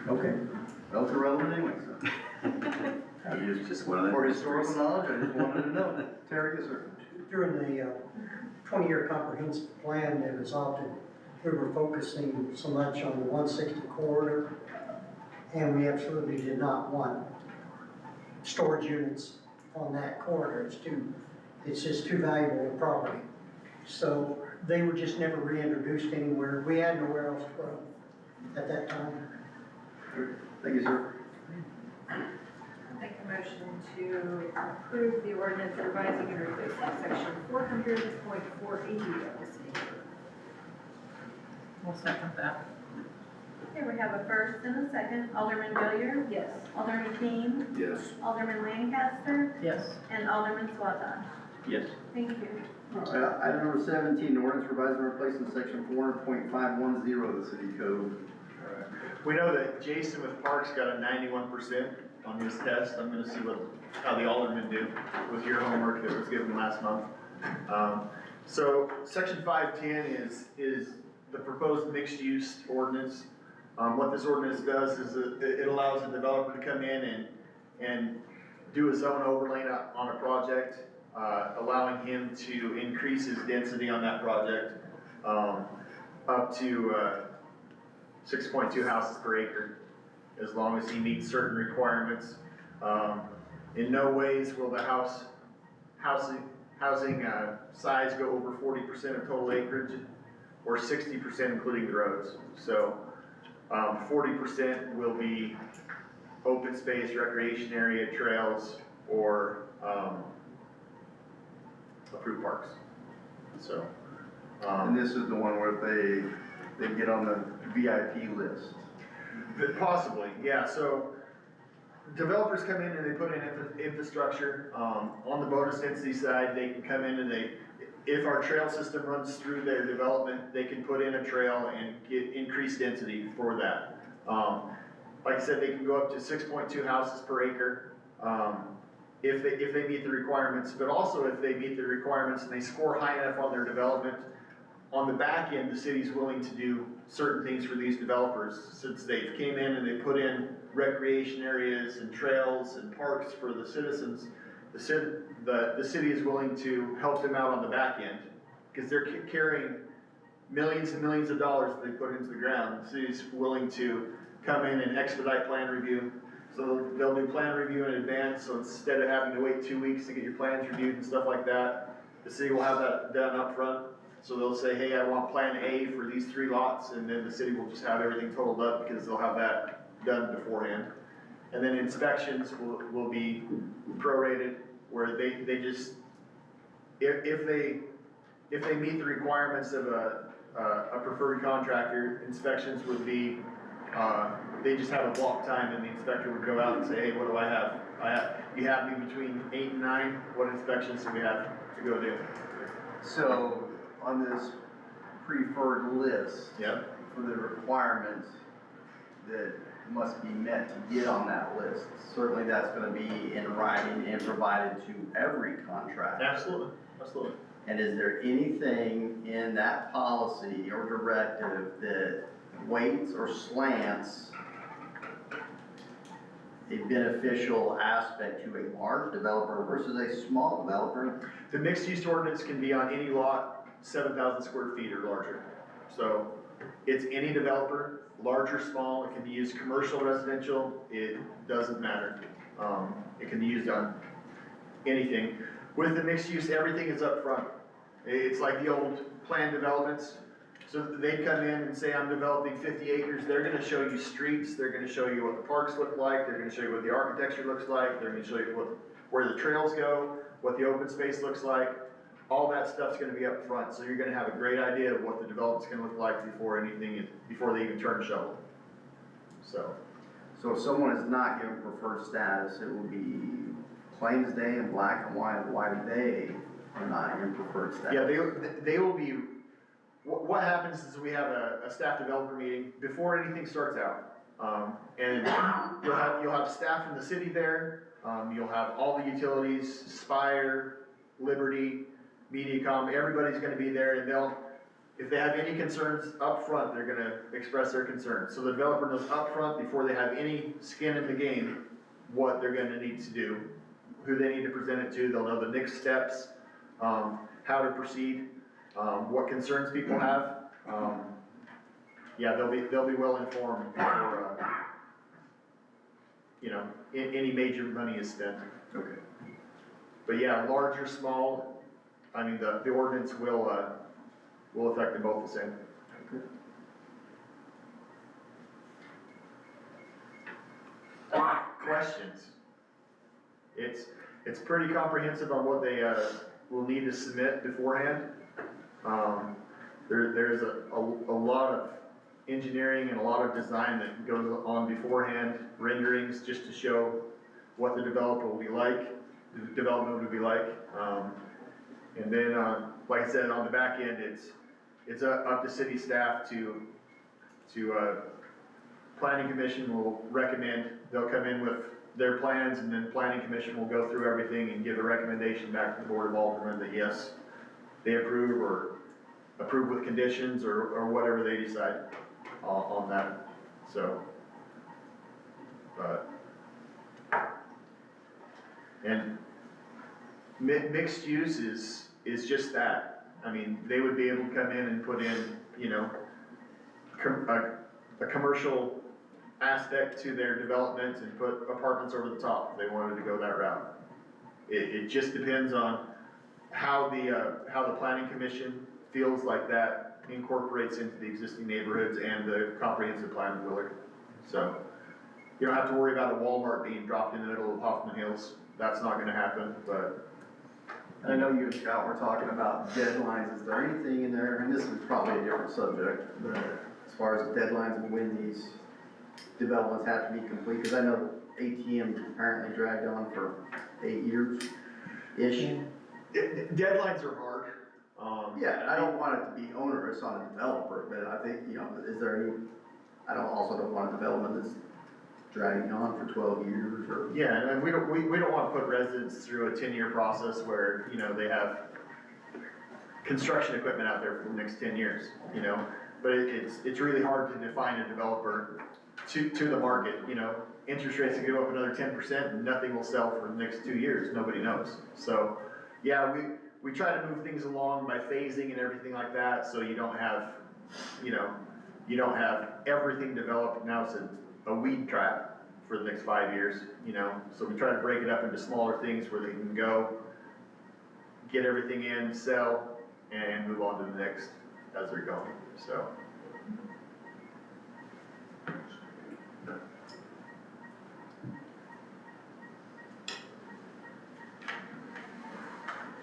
Okay, well, it's irrelevant anyway, so. It's just one of them. For historical knowledge, I just wanted to know. Terry, yes, sir. During the 20-year comprehensive plan that was adopted, we were focusing so much on the 160 corridor, and we absolutely did not want storage units on that corridor. It's just too valuable a property. So they were just never reintroduced anywhere. We had nowhere else to put them at that time. Thank you, sir. Make a motion to approve the ordinance revising and replacing section 400.480 of the city code. I'll second that. Okay, we have a first and a second. Alderman Hilliard? Yes. Alderman King? Yes. Alderman Lancaster? Yes. And Alderman Swataj? Yes. Thank you. All right, item number 17, ordinance revising and replacing section 400.510 of the city code. We know that Jason with Parks got a 91% on his test. I'm gonna see how the aldermen do with your homework that was given last month. So section 510 is the proposed mixed use ordinance. What this ordinance does is it allows a developer to come in and do a zone overlay on a project, allowing him to increase his density on that project up to 6.2 houses per acre, as long as he meets certain requirements. In no ways will the housing size go over 40% of total acreage, or 60% including the roads. So 40% will be open space, recreation area, trails, or, approved parks. So, And this is the one where they get on the VIP list. possibly, yeah, so developers come in and they put in infrastructure, on the bonus density side, they can come in and if our trail system runs through their development, they can put in a trail and get increased density for that. Like I said, they can go up to 6.2 houses per acre, if they meet the requirements, but also if they meet the requirements and they score high enough on their development, on the back end, the city's willing to do certain things for these developers, since they came in and they put in recreation areas and trails and parks for the citizens. The city is willing to help them out on the back end, because they're carrying millions and millions of dollars that they put into the ground. The city's willing to come in and expedite plan review. So they'll do plan review in advance, so instead of having to wait 2 weeks to get your plans reviewed and stuff like that, the city will have that done up front. So they'll say, hey, I want plan A for these 3 lots, and then the city will just have everything totaled up because they'll have that done beforehand. And then inspections will be prorated, where they just, if they meet the requirements of a preferred contractor, inspections would be, they just have a block time and the inspector would go out and say, hey, what do I have? You have me between 8 and 9, what inspections do we have to go do? So, on this preferred list. Yep. For the requirements that must be met to get on that list, certainly that's gonna be in writing and provided to every contractor. Absolutely, absolutely. And is there anything in that policy or directive that weights or slants a beneficial aspect to a large developer versus a small developer? The mixed use ordinance can be on any lot 7,000 square feet or larger. So it's any developer, large or small. It can be used commercial, residential, it doesn't matter. It can be used on anything. With the mixed use, everything is up front. It's like the old planned developments. So they'd come in and say, I'm developing 50 acres. They're gonna show you streets. They're gonna show you what the parks look like. They're gonna show you what the architecture looks like. They're gonna show you where the trails go, what the open space looks like. All that stuff's gonna be up front. So you're gonna have a great idea of what the development's gonna look like before they even turn shovel. So So if someone is not given preferred status, it will be plain as day in black and white, why they are not in preferred status. yeah, they will be, what happens is we have a staff developer meeting before anything starts out. And you'll have staff from the city there, you'll have all the utilities, Spire, Liberty, Mediacom, everybody's gonna be there, and if they have any concerns up front, they're gonna express their concerns. So the developer knows up front, before they have any skin in the game, what they're gonna need to do, who they need to present it to, they'll know the next steps, how to proceed, what concerns people have. Yeah, they'll be well informed before, any major money is spent. Okay. But yeah, large or small, I mean, the ordinance will affect them both the same. Questions? It's pretty comprehensive on what they will need to submit beforehand. There's a lot of engineering and a lot of design that goes on beforehand, renderings just to show what the development will be like. And then, like I said, on the back end, it's up to city staff to planning commission will recommend, they'll come in with their plans, and then planning commission will go through everything and give a recommendation back to the board of aldermen that yes, they approve or approve with conditions or whatever they decide on that, so. And mixed use is just that. I mean, they would be able to come in and put in, a commercial aspect to their development and put apartments over the top if they wanted to go that route. It just depends on how the planning commission feels like that incorporates into the existing neighborhoods and the comprehensive plan of Willard. So, you don't have to worry about a Walmart being dropped in the middle of Hoffman Hills. That's not gonna happen, but I know you and Scott were talking about deadlines, is there anything in there, and this is probably a different subject, but as far as deadlines and when these developments have to be complete, because I know ATM apparently dragged on for 8 years-ish. deadlines are hard. Yeah, I don't want it to be onerous on a developer, but I think, you know, is there any, also don't want a development that's dragging on for 12 years or. Yeah, and we don't wanna put residents through a 10-year process where, you know, they have construction equipment out there for the next 10 years, you know? But it's really hard to define a developer to the market, you know? Interest rates can go up another 10% and nothing will sell for the next 2 years, nobody knows. So, yeah, we try to move things along by phasing and everything like that, so you don't have, you know, you don't have everything developed, now it's a weed trap for the next 5 years, you know? So we try to break it up into smaller things where they can go, get everything in, sell, and move on to the next as they're going, so.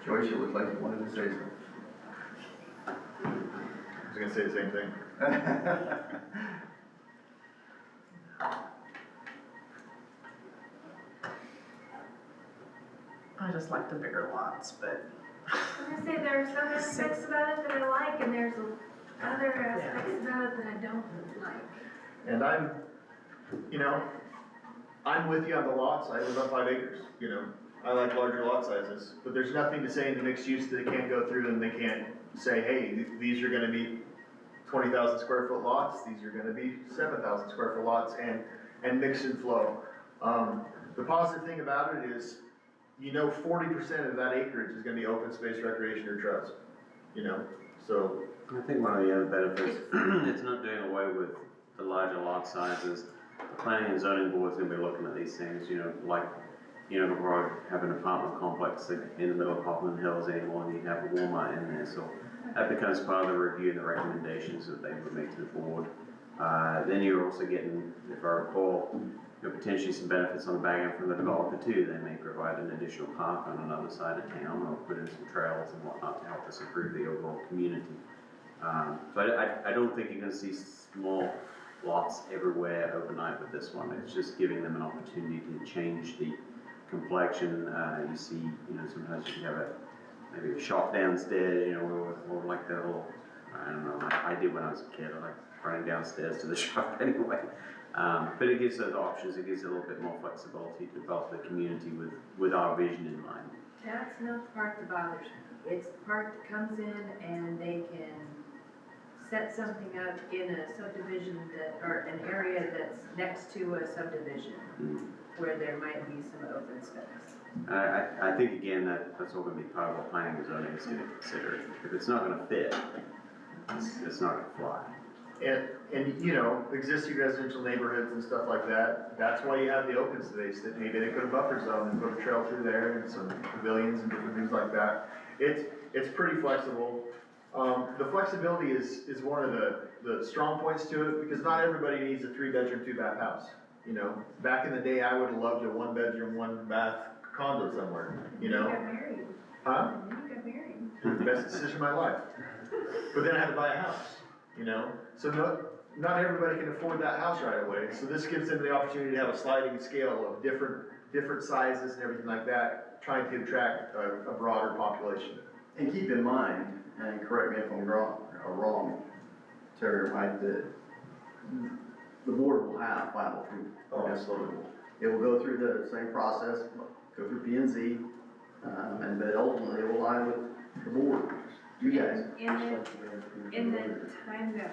Joyce, it looked like you wanted to say I was gonna say the same thing. something. I just like the bigger lots, but. I was gonna say, there are some aspects about it that I like, and there's other aspects about it that I don't like. And you know, I'm with you on the lots, I live on 5 acres, you know, I like larger lot sizes, but there's nothing to say in the mixed use that they can't go through and they can't say, hey, these are gonna be 20,000 square foot lots, these are gonna be 7,000 square foot lots, and mix and flow. The positive thing about it is, you know, 40% of that acreage is gonna be open space, recreation, or trails, you know, so. I think one of the other benefits, it's not doing away with the larger lot sizes. The planning and zoning board's gonna be looking at these things, you know, like, you don't have an apartment complex in the middle of Hoffman Hills anymore, and you have a Walmart in there, so that becomes part of the review and the recommendations that they would make to the board. Then you're also getting, if I recall, you know, potentially some benefits on the back end from the developer too. They may provide an additional park on another side of town or put in some trails and whatnot to help us improve the overall community. So I don't think you're gonna see small lots everywhere overnight with this one. It's just giving them an opportunity to change the complexion. You see, you know, sometimes you can have maybe a shop downstairs, you know, or like the little, I don't know, I did when I was a kid, I like running downstairs to the shop anyway. But it gives those options, it gives a little bit more flexibility to develop the community with our vision in mind. That's not the part that bothers me. It's the part that comes in and they can set something up in a subdivision or an area that's next to a subdivision where there might be some open space. I think again that's all gonna be part of what planning and zoning is gonna consider. If it's not gonna fit, it's not gonna fly. And you know, existing residential neighborhoods and stuff like that, that's why you have the open space, that maybe they put a buffer zone and put a trail through there and some pavilions and different things like that. It's pretty flexible. The flexibility is one of the strong points to it, because not everybody needs a 3-bedroom, 2-bath house. You know, back in the day, I would have loved a 1-bedroom, 1-bath condo somewhere, you know? You got married. Huh? And then you got married. The best decision of my life. But then I had to buy a house, you know? So not everybody can afford that house right away. So this gives them the opportunity to have a sliding scale of different sizes and everything like that, trying to attract a broader population. And keep in mind, and correct me if I'm wrong, Terry, right, that the board will have final approval. Oh, absolutely. It will go through the same process, go through P and Z, and but ultimately it will lie with the board, you guys. In the time that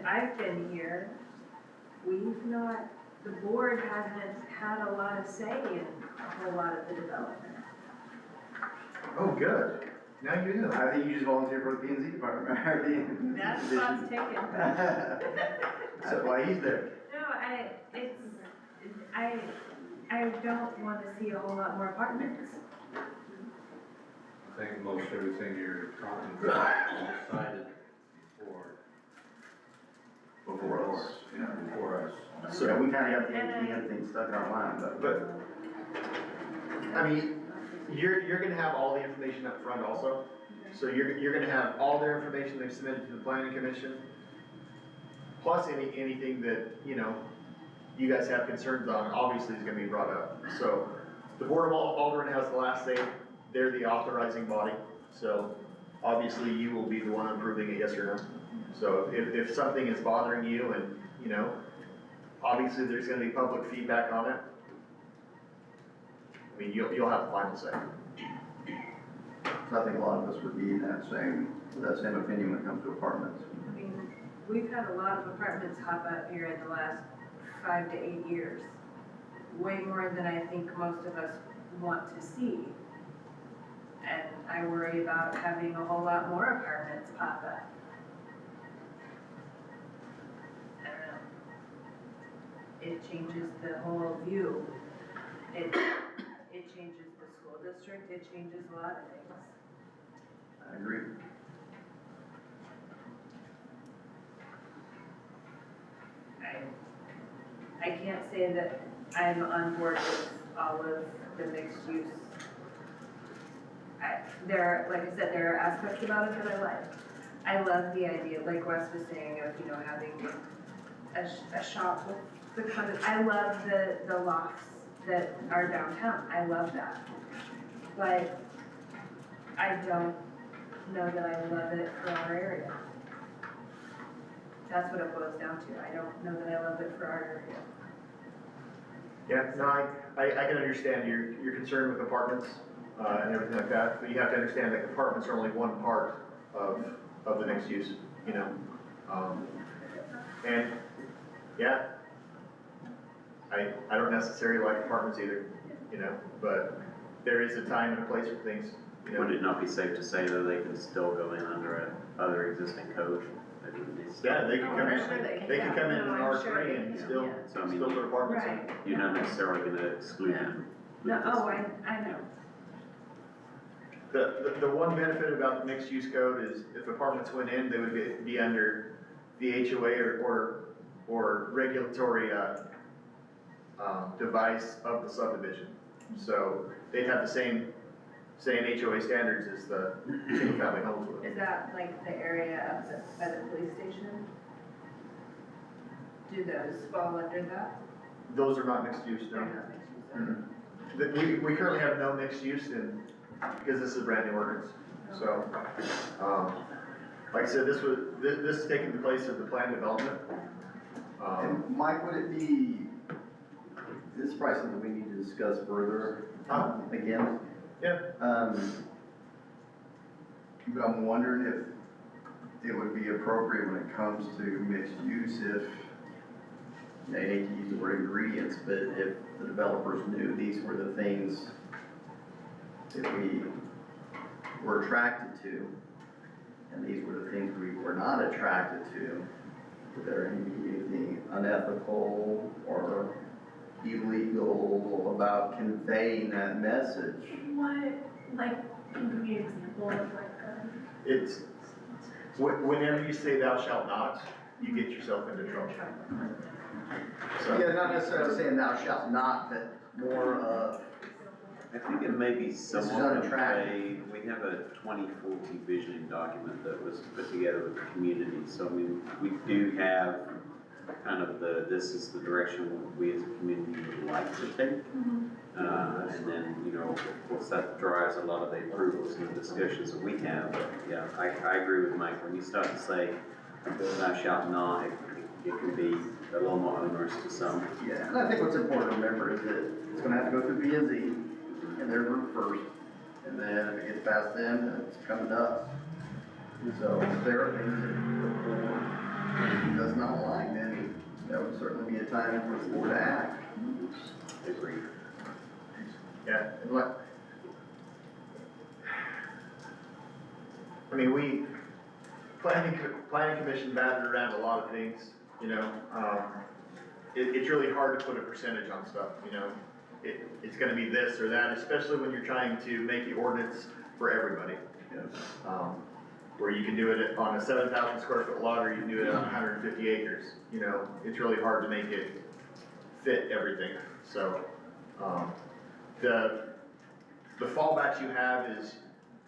I've been here, the board hasn't had a lot of say in a whole lot of the development. Oh, good. Now you know. I think you just volunteer for the P and Z department. That spot's taken. That's why he's there. No, I don't want to see a whole lot more apartments. I think most everything you're talking about is decided before us. Yeah, before us. So, yeah, we kinda got the ATM thing stuck in our mind, But, I mean, you're gonna have all the information up front also. So you're gonna have all their information they've submitted to the planning commission, plus anything that, you know, you guys have concerns on, obviously is gonna be brought up. So the Board of Aldermen has the last say, they're the authorizing body, so obviously you will be the one approving it, yes or no. So if something is bothering you and, you know, obviously there's gonna be public feedback on it. I mean, you'll have the final say. so I think a lot of us would be in that same opinion when it comes to apartments. I mean, we've had a lot of apartments hop up here in the last 5 to 8 years. Way more than I think most of us want to see. And I worry about having a whole lot more apartments pop up. I don't know. It changes the whole view. It changes the school district, it changes a lot of things. I agree. I can't say that I'm on board with all of the mixed use. Like I said, there are aspects about it that I like. I love the idea, like Wes was saying, of, you know, having a shop with the kind of, I love the lofts that are downtown, I love that. But I don't know that I love it for our area. That's what it boils down to, I don't know that I love it for our area. Yeah, no, I can understand your concern with apartments, and everything like that, but you have to understand that apartments are only one part of the mixed use, you know? And, yeah, I don't necessarily like apartments either, you know, but there is a time and a place for things, you know? Would it not be safe to say that they can still go in under other existing code? Yeah, they can come in, Sure they can. they can come in No, an I'm sure R3 they and can, still, yeah. So I mean, still put apartments in. Right. you're not necessarily gonna exclude them. No, oh, I know. The one benefit about the mixed use code is if apartments went in, they would be under the HOA or regulatory, device of the subdivision. So they'd have the same HOA standards as the single family homes would. Is that like the area up by the police station? Do those fall under that? Those are not mixed use, They're no. not mixed use, We currently have no mixed use because this is a brand new ordinance. So, like I said, this is taking the place of the plan development. And Mike, would it be, this is probably something we need to discuss further, again. Yeah. But I'm wondering if it would be appropriate when it comes to mixed use if, I hate to use the word ingredients, but if the developers knew these were the things that we were attracted to, and these were the things we were not attracted to, would there be anything unethical or illegal about conveying that message? What, like, can you give me an example of like, It's, whenever you say thou shalt not, you get yourself into trouble. So, Yeah, not necessarily saying thou shalt not, but more of, I think it may be somewhat unattractive. conveyed. We have a 2014 visioning document that was put together with the community. So I mean, we do have kind of this is the direction we as a community would like to take. And then, you know, of course, that drives a lot of the approvals and the discussions that we have. But yeah, I agree with Mike. When you start to say, thou shalt not, it can be a little more onerous to some. yeah, and I think what's important to remember is that it's gonna have to go through B and Z and their group first, and then if it gets past them, then it's coming to us. So if there are things that the board does not like, then that would certainly be a time for the board to act. Agree. yeah, and what? I mean, planning commission batted around a lot of things, you know, it's really hard to put a percentage on stuff, you know? It's gonna be this or that, especially when you're trying to make the ordinance for everybody. Where you can do it on a 7,000 square foot lot, or you can do it on 150 acres, you know? It's really hard to make it fit everything, so, the fallbacks you have is,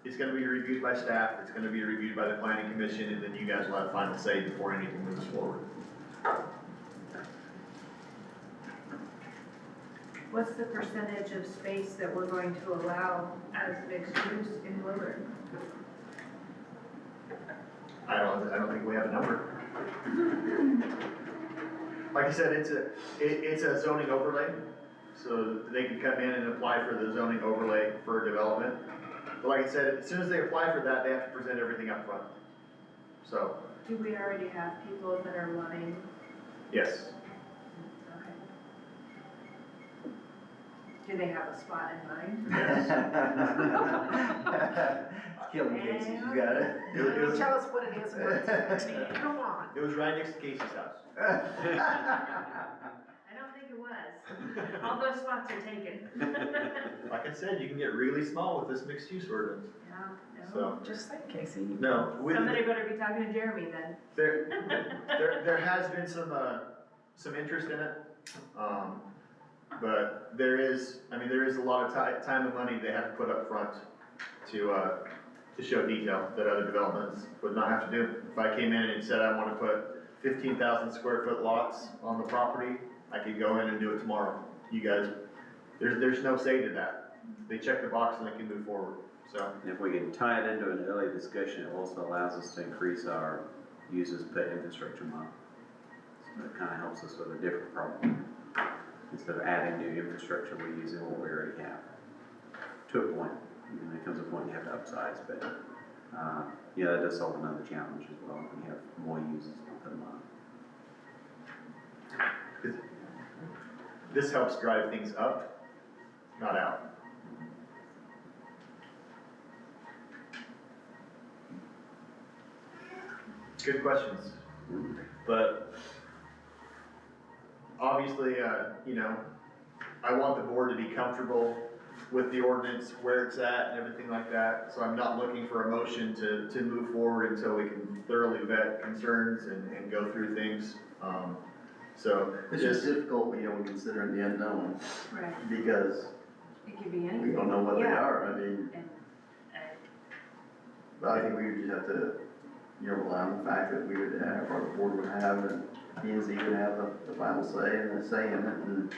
it's gonna be reviewed by staff, it's gonna be reviewed by the planning commission, and then you guys will have final say before anything moves forward. What's the percentage of space that we're going to allow as mixed use in Willard? I don't think we have a number. Like I said, it's a zoning overlay, so they can come in and apply for the zoning overlay for development. But like I said, as soon as they apply for that, they have to present everything up front. So, Do we already have people that are wanting? yes. Okay. Do they have a spot in mind? Kill me, Casey, you got it. Tell us what it is, and where it's at. Come on. It was right next to Casey's house. I don't think it was. All those spots are taken. Like I said, you can get really small with this mixed use ordinance, Yeah, no. so. Just think, Casey. you- No, Somebody better be talking to Jeremy then. there has been some interest in it. But there is a lot of time and money they have to put up front to show detail that other developments would not have to do. If I came in and said I wanna put 15,000 square foot lots on the property, I could go in and do it tomorrow. You guys, there's no say to that. They check the box and they can move forward, so. And if we can tie it into an early discussion, it also allows us to increase our uses per infrastructure model. So it kind of helps us with a different problem. Instead of adding new infrastructure, we're using what we already have. To a point, and then there comes a point you have to upsize, but, yeah, that does solve another challenge as well, if we have more users to put them on. This helps drive things up, not out. Good questions, but obviously, I want the board to be comfortable with the ordinance, where it's at and everything like that, so I'm not looking for a motion to move forward until we can thoroughly vet concerns and go through things, so. It's just difficult, considering the unknown, Right. because It could be anything. we don't know what they Yeah. are, I mean, And, but I think we would just have to, rely on the fact that we would have, or the board would have, and P and Z would have the final say and the say in it, and.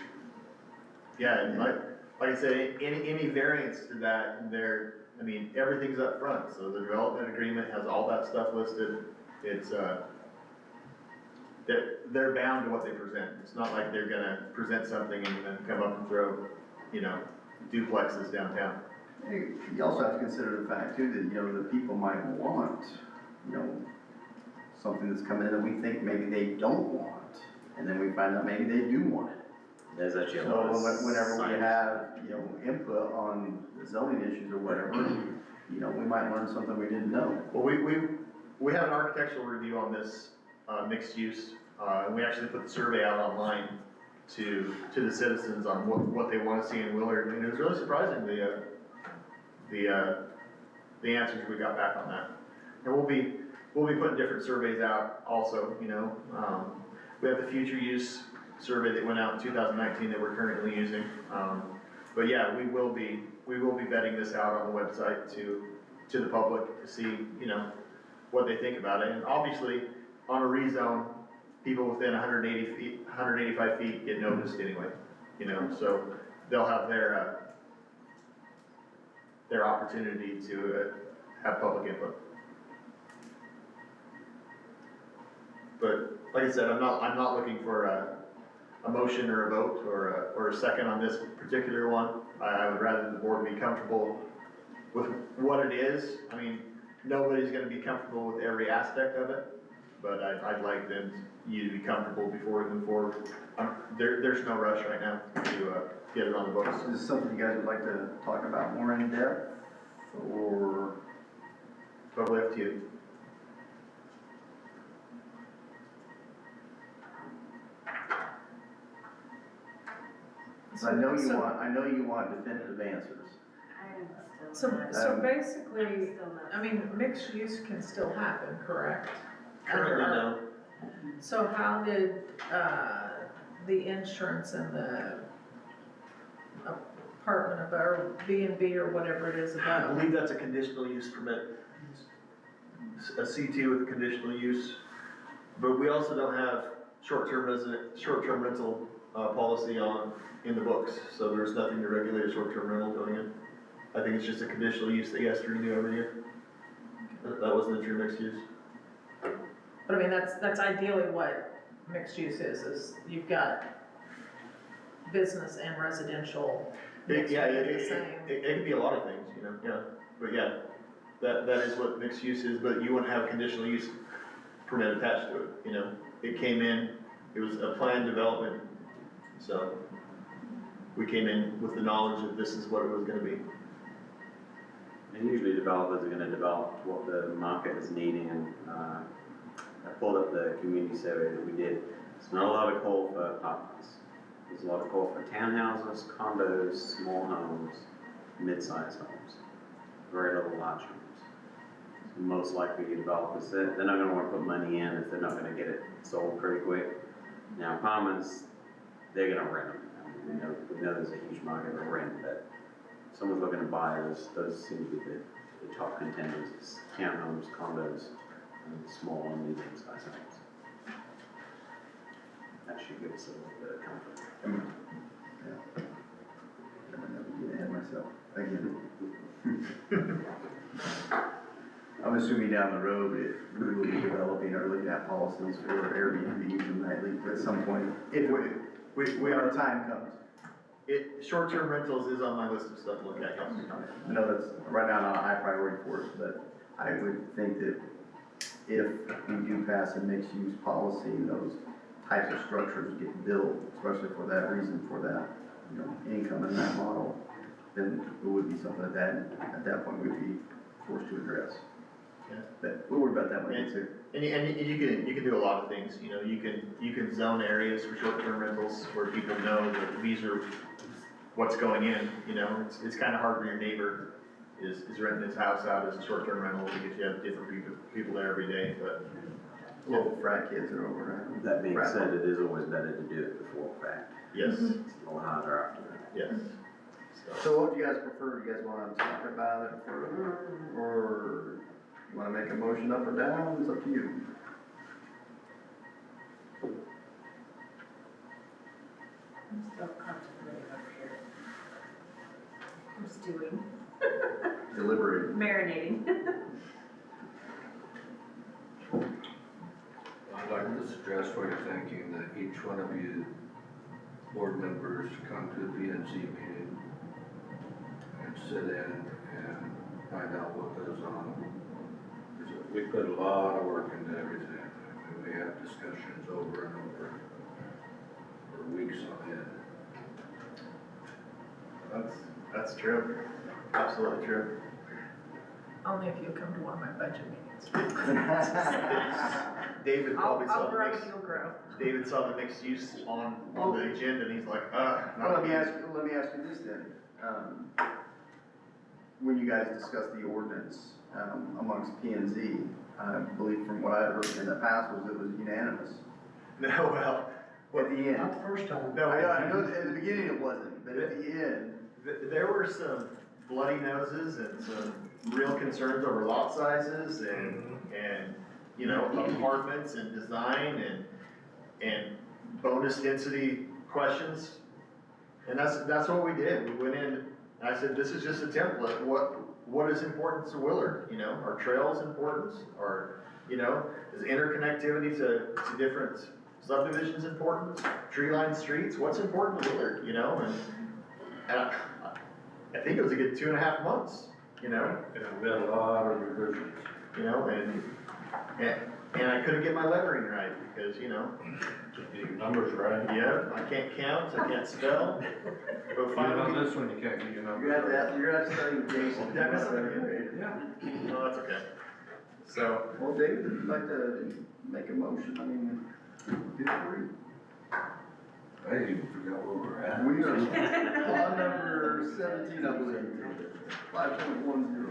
Yeah, and like I said, any variance to that, everything's up front, so the development agreement has all that stuff listed. It's, they're bound to what they present. It's not like they're gonna present something and then come up and throw, duplexes downtown. You also have to consider the fact too, that, the people might want, something that's coming in that we think maybe they don't want, and then we find out maybe they do want it. There's actually a lot of So whenever we science. have, input on zoning issues or whatever, we might learn something we didn't know. Well, we have an architectural review on this, mixed use, and we actually put the survey out online to the citizens on what they wanna see in Willard, and it was really surprising, the answers we got back on that. And we'll be putting different surveys out also, we have the future use survey that went out in 2019 that we're currently using. But yeah, we will be vetting this out on the website to the public to see, what they think about it. And obviously, on a rezone, people within 185 feet get noticed anyway, so they'll have their opportunity to have public input. But like I said, I'm not looking for a motion or a vote or a second on this particular one. I would rather the board be comfortable with what it is. Nobody's gonna be comfortable with every aspect of it, but I'd like you to be comfortable before we move forward. There's no rush right now to get it on the books. Is this something you guys would like to talk about more in depth, or? Totally up to you. I know you want definitive answers. I'm still not. So basically, I'm still not. mixed use can still happen, correct? Currently, no. So how did, the insurance and the apartment or B&B or whatever it is I about. believe that's a conditional use permit. A C2 with conditional use, but we also don't have short-term rental, policy in the books, so there's nothing to regulate a short-term rental going in. I think it's just a conditional use that you have to renew every year. That wasn't a true mixed use. But I mean, that's ideally what mixed use is you've got business and residential mixed Yeah, in the same. it can be a lot of things, you know, yeah, but yeah, that is what mixed use is, but you wouldn't have a conditional use permit attached to it, you know? It came in, it was a planned development, so we came in with the knowledge that this is what it was gonna be. And usually developers are gonna develop what the market is needing, and I pulled up the community survey that we did. There's not a lot of call for apartments. There's a lot of call for townhouses, condos, small homes, mid-sized homes, very little large homes. So most likely developers, they're not gonna wanna put money in if they're not gonna get it sold pretty quick. Now apartments, they're gonna rent them. I mean, we know there's a huge market for rent, but if someone's looking to buy, those seem to be the top contenders. It's townhomes, condos, and small and medium-sized homes. That should give us a little bit of comfort. Get ahead of myself again. I'm assuming down the road, if we will be developing or looking at policies for Airbnbs and nightly at some point, if we, when our time comes. Short-term rentals is on my list of stuff to look at, yes. I know that's right now not a high priority for us, but I would think that if we do pass a mixed-use policy, those types of structures get built, especially for that reason, for that, you know, income in that model, then it would be something at that point we'd be forced to address. Yeah. But we'll worry about that when we get to. And you can do a lot of things, you know, you can zone areas for short-term rentals where people know that these are what's going in, you know, it's kind of hard when your neighbor is renting his house out as a short-term rental because you have different people there every day, but. Well, frat kids are over, right? That being said, it is always better to do it before fact. Yes, It's a little harder after that. yes. So what do you guys prefer? Do you guys wanna talk about it further, or you wanna make a motion up or down? It's up to you. I'm still contemplating up here. I'm stewing, Deliberating. marinating. I'd like to suggest for your thinking that each one of you board members come to the P&Z meeting and sit in and find out what goes on. We put a lot of work into everything, and we have discussions over and over for weeks on end. That's true, absolutely true. Only if you come to one of my budget meetings. David probably I'll saw the grow, mixed, you'll grow. David saw the mixed use on the agenda and he's like, Well, let me ask you this then. When you guys discussed the ordinance, amongst P and Z, I believe from what I heard in the past was it was unanimous. No, well, At the end. Not the first time. no, I know at the beginning it wasn't, but at the end. There were some bloody noses and some real concerns over lot sizes and, you know, apartments and design and bonus density questions. And that's what we did. We went in, and I said, this is just a template. What is important to Willard? You know, are trails important? Or, you know, is interconnectivity to different subdivisions important? Tree lined streets? What's important to Willard, you know? And I think it was a good 2.5 months, you know? And we had a lot of revisions. You know, and I couldn't get my lettering right because, you know, Get your numbers right. yeah, I can't count, I can't spell. But Even finally, on this one, you can't get your numbers You're gonna have to study with Jason. Did I miss something? Yeah. no, that's okay. So, Well, David, if you'd like to make a motion, I mean, feel free. I even forgot where we're at. We are on number 17, I believe, 5.10.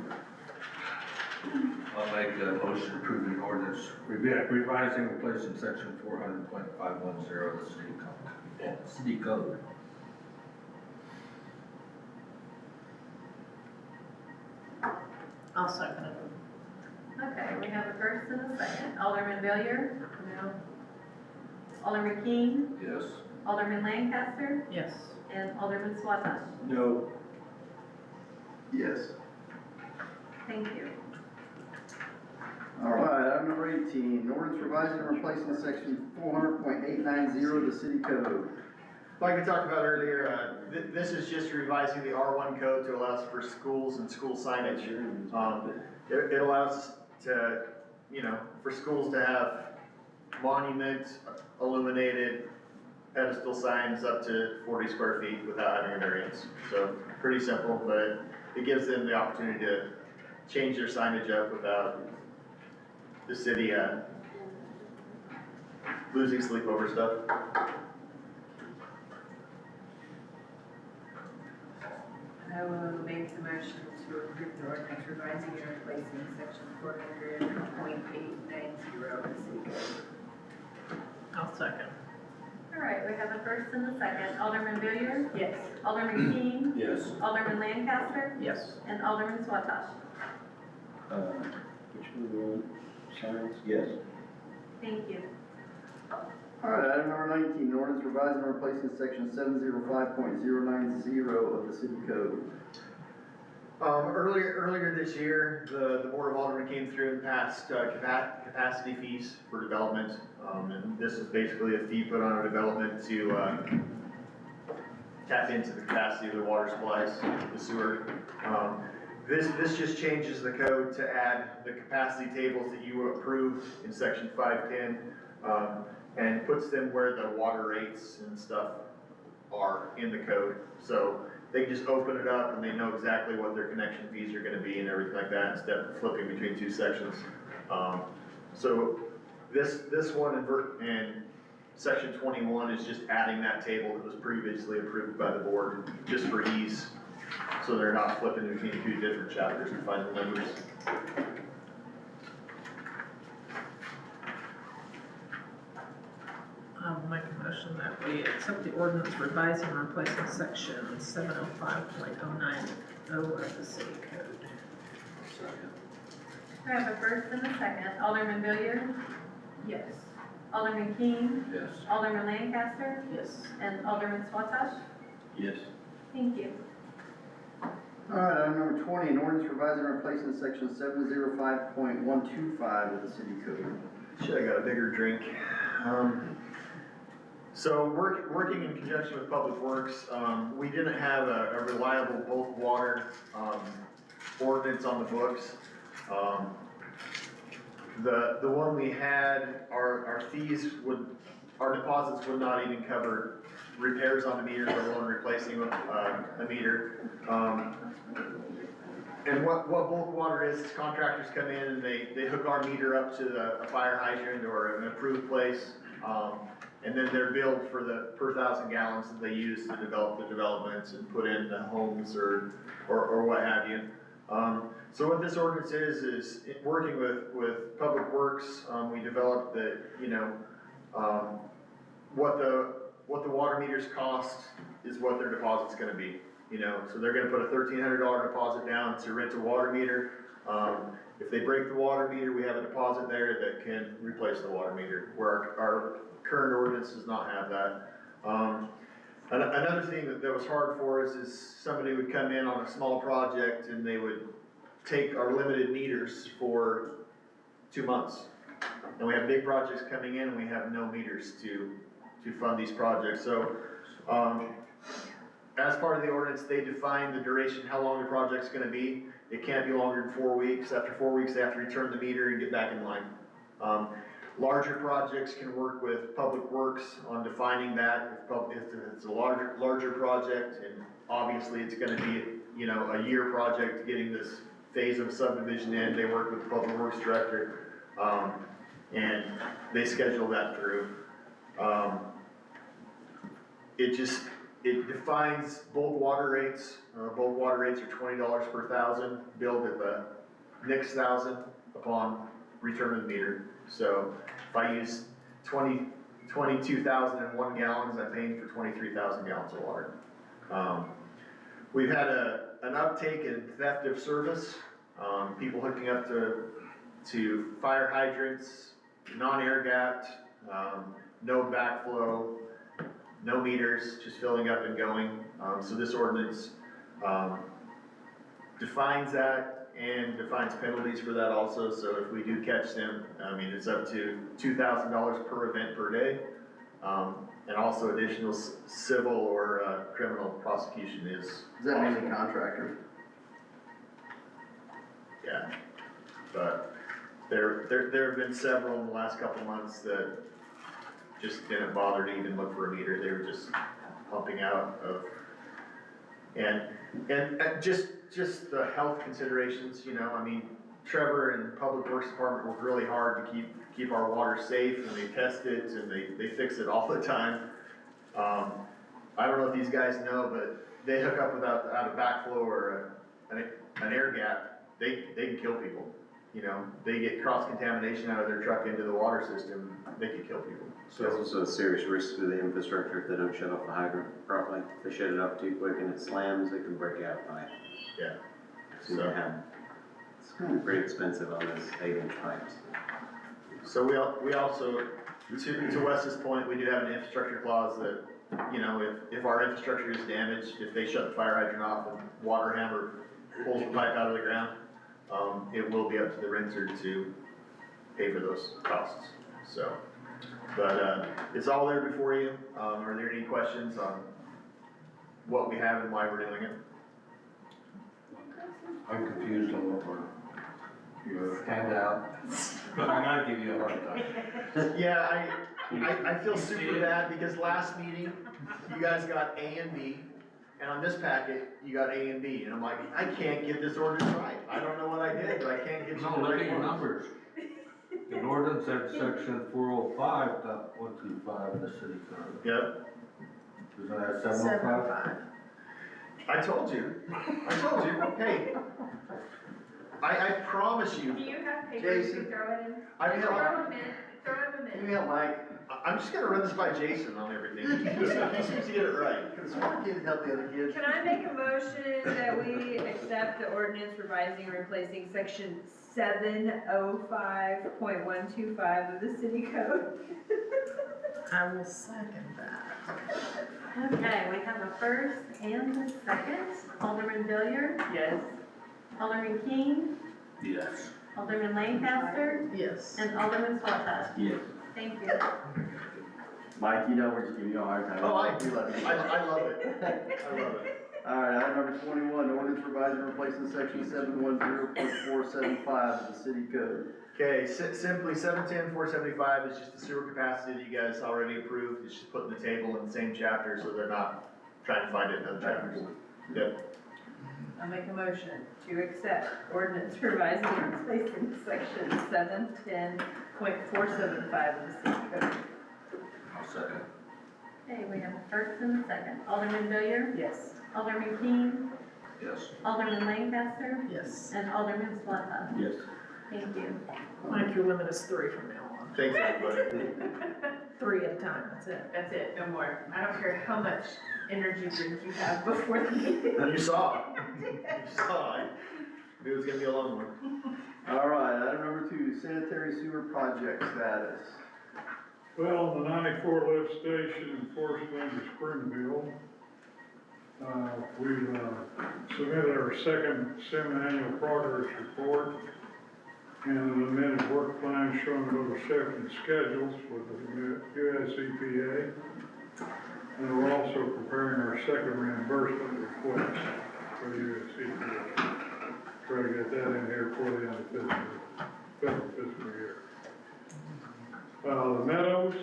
I'll make a motion approving an ordinance revising, replacing section 400.510 of the city code. City code. I'll second it. Okay, we have a first and a second. Alderman Villier? No. Alderman King? Yes. Alderman Lancaster? Yes. And Alderman Swatash? No. Yes. Thank you. All right, item number 18, an ordinance revising and replacing section 400.890 of the city code. Like I talked about earlier, this is just revising the R1 code to allow for schools and school signage. It allows to, for schools to have monuments, illuminated pedestal signs up to 40 square feet without having a variance. So pretty simple, but it gives them the opportunity to change their signage up without the city losing sleep over stuff. I will make the motion to approve the ordinance revising and replacing section 400.890 of the city code. I'll second. All right, we have a first and a second. Alderman Villier? Yes. Alderman King? Yes. Alderman Lancaster? Yes. And Alderman Swatash? Which one do you want? Signs? Yes. Thank you. All right, item number 19, an ordinance revising and replacing section 705.090 of the city code. Earlier this year, the Board of Aldermen came through and passed capacity fees for development. And this is basically a fee put on a development to tap into the capacity of the water supplies, the sewer. This just changes the code to add the capacity tables that you approved in section 510, and puts them where the water rates and stuff are in the code. So they can just open it up and they know exactly what their connection fees are gonna be and everything like that, instead of flipping between two sections. So this one in section 21 is just adding that table that was previously approved by the board, just for ease. So they're not flipping between two different chapters and finding numbers. I'll make a motion that we accept the ordinance revising and replacing section 705.090 of the city code. Second. We have a first and a second. Alderman Villier? Yes. Alderman King? Yes. Alderman Lancaster? Yes. And Alderman Swatash? Yes. Thank you. All right, item number 20, an ordinance revising and replacing section 705.125 of the city code. Should've got a bigger drink. So working in conjunction with Public Works, we didn't have a reliable bulk water ordinance on the books. The one we had, our deposits would not even cover repairs on the meter, let alone replacing a meter. And what bulk water is contractors come in and they hook our meter up to a fire hydrant or an approved place. And then they're billed for the per 1,000 gallons that they use to develop the developments and put in the homes or what have you. So what this ordinance is working with Public Works, we developed the, what the water meters cost is what their deposit's gonna be. So they're gonna put a $1,300 deposit down to rent a water meter. If they break the water meter, we have a deposit there that can replace the water meter, where our current ordinance does not have that. Another thing that was hard for us is somebody would come in on a small project and they would take our limited meters for 2 months. And we have big projects coming in and we have no meters to fund these projects. So, as part of the ordinance, they define the duration, how long the project's gonna be. It can't be longer than 4 weeks. After 4 weeks, they have to return the meter and get back in line. Larger projects can work with Public Works on defining that. If it's a larger project, and obviously it's gonna be, a year project getting this phase of subdivision in, they work with the Public Works Director, and they schedule that through. It defines bulk water rates. Bulk water rates are $20 per 1,000, billed at the next 1,000 upon return of the meter. So if I use 20 22,001 gallons, I'm paying for 23,000 gallons of water. We've had an uptake in theft of service, people hooking up to fire hydrants, non-air gapped, no backflow, no meters, just filling up and going. So this ordinance defines that and defines penalties for that also. So if we do catch them, I mean, it's up to $2,000 per event per day. And also additional civil or criminal prosecution is. Is that mainly contractors? Yeah, but there have been several in the last couple of months that just didn't bother to even look for a meter. They were just pumping out of, and just the health considerations, you know, I mean, Trevor and Public Works Department work really hard to keep our water safe, and they test it and they fix it all the time. I don't know if these guys know, but they hook up without a backflow or an air gap, they can kill people. You know, they get cross-contamination out of their truck into the water system, they could kill people. So there's also a serious risk to the infrastructure if they don't shut off the hydrant properly. If they shut it off too quick and it slams, it can break out pipe. Yeah. So you have, it's gonna be pretty expensive on those 8-inch pipes. So we also, to Wes's point, we do have an infrastructure clause that, you know, if our infrastructure is damaged, if they shut the fire hydrant off and water hammer pulls the pipe out of the ground, it will be up to the renter to pay for those costs, so. But, it's all there before you. Are there any questions on what we have and why we're doing it? I'm confused on what you stand out. I'm gonna give you a hard time. Yeah, I feel super bad because last meeting, you guys got A and B, and on this packet, you got A and B, and I'm like, I can't get this ordinance right. I don't know what I did, but I can't get you the No, look at right your ones. numbers. The ordinance said section 405.125 of the city code. Yep, Isn't that 705? I told you, hey. I promise you, Do you have papers to Jason. throw it in? I Throw have, them in, throw them Can in. you help Mike? I'm just gonna run this by Jason on everything. He seems to get it right. Can the smart kids help the other kids? Can I make a motion that we accept the ordinance revising and replacing section 705.125 of the city code? I will second that. Okay, we have a first and a second. Alderman Villier? Yes. Alderman King? Yes. Alderman Lancaster? Yes. And Alderman Swata? Yes. Thank you. Mike, you know we're just giving you a hard time. Oh, I do love it. I love it. I love it. All right, item number 21, ordinance revising and replacing section 710.475 of the city code. Okay, simply 710.475 is just the sewer capacity that you guys already approved. It's just put in the table in the same chapter, so they're not trying to find it in other chapters. Yep. I'll make a motion to accept ordinance revising and replacing section 710.475 of the city code. I'll second. Okay, we have a first and a second. Alderman Villier? Yes. Alderman King? Yes. Alderman Lancaster? Yes. And Alderman Swata? Yes. Thank you. Mike, your limit is 3 from now on. Thanks, everybody. 3 at a time, that's it. That's it, no more. I don't care how much energy drink you have before the meeting. You saw. You saw. I knew it was gonna be a long one. All right, item number 2, sanitary sewer project status. Well, the 94 lift station in Forest Under Springfield, we've submitted our second semi-annual progress report and an amended work plan showing those shifting schedules with the US EPA. And we're also preparing our second reimbursement request for the US EPA. Try to get that in here for the end of fiscal year. The Meadows,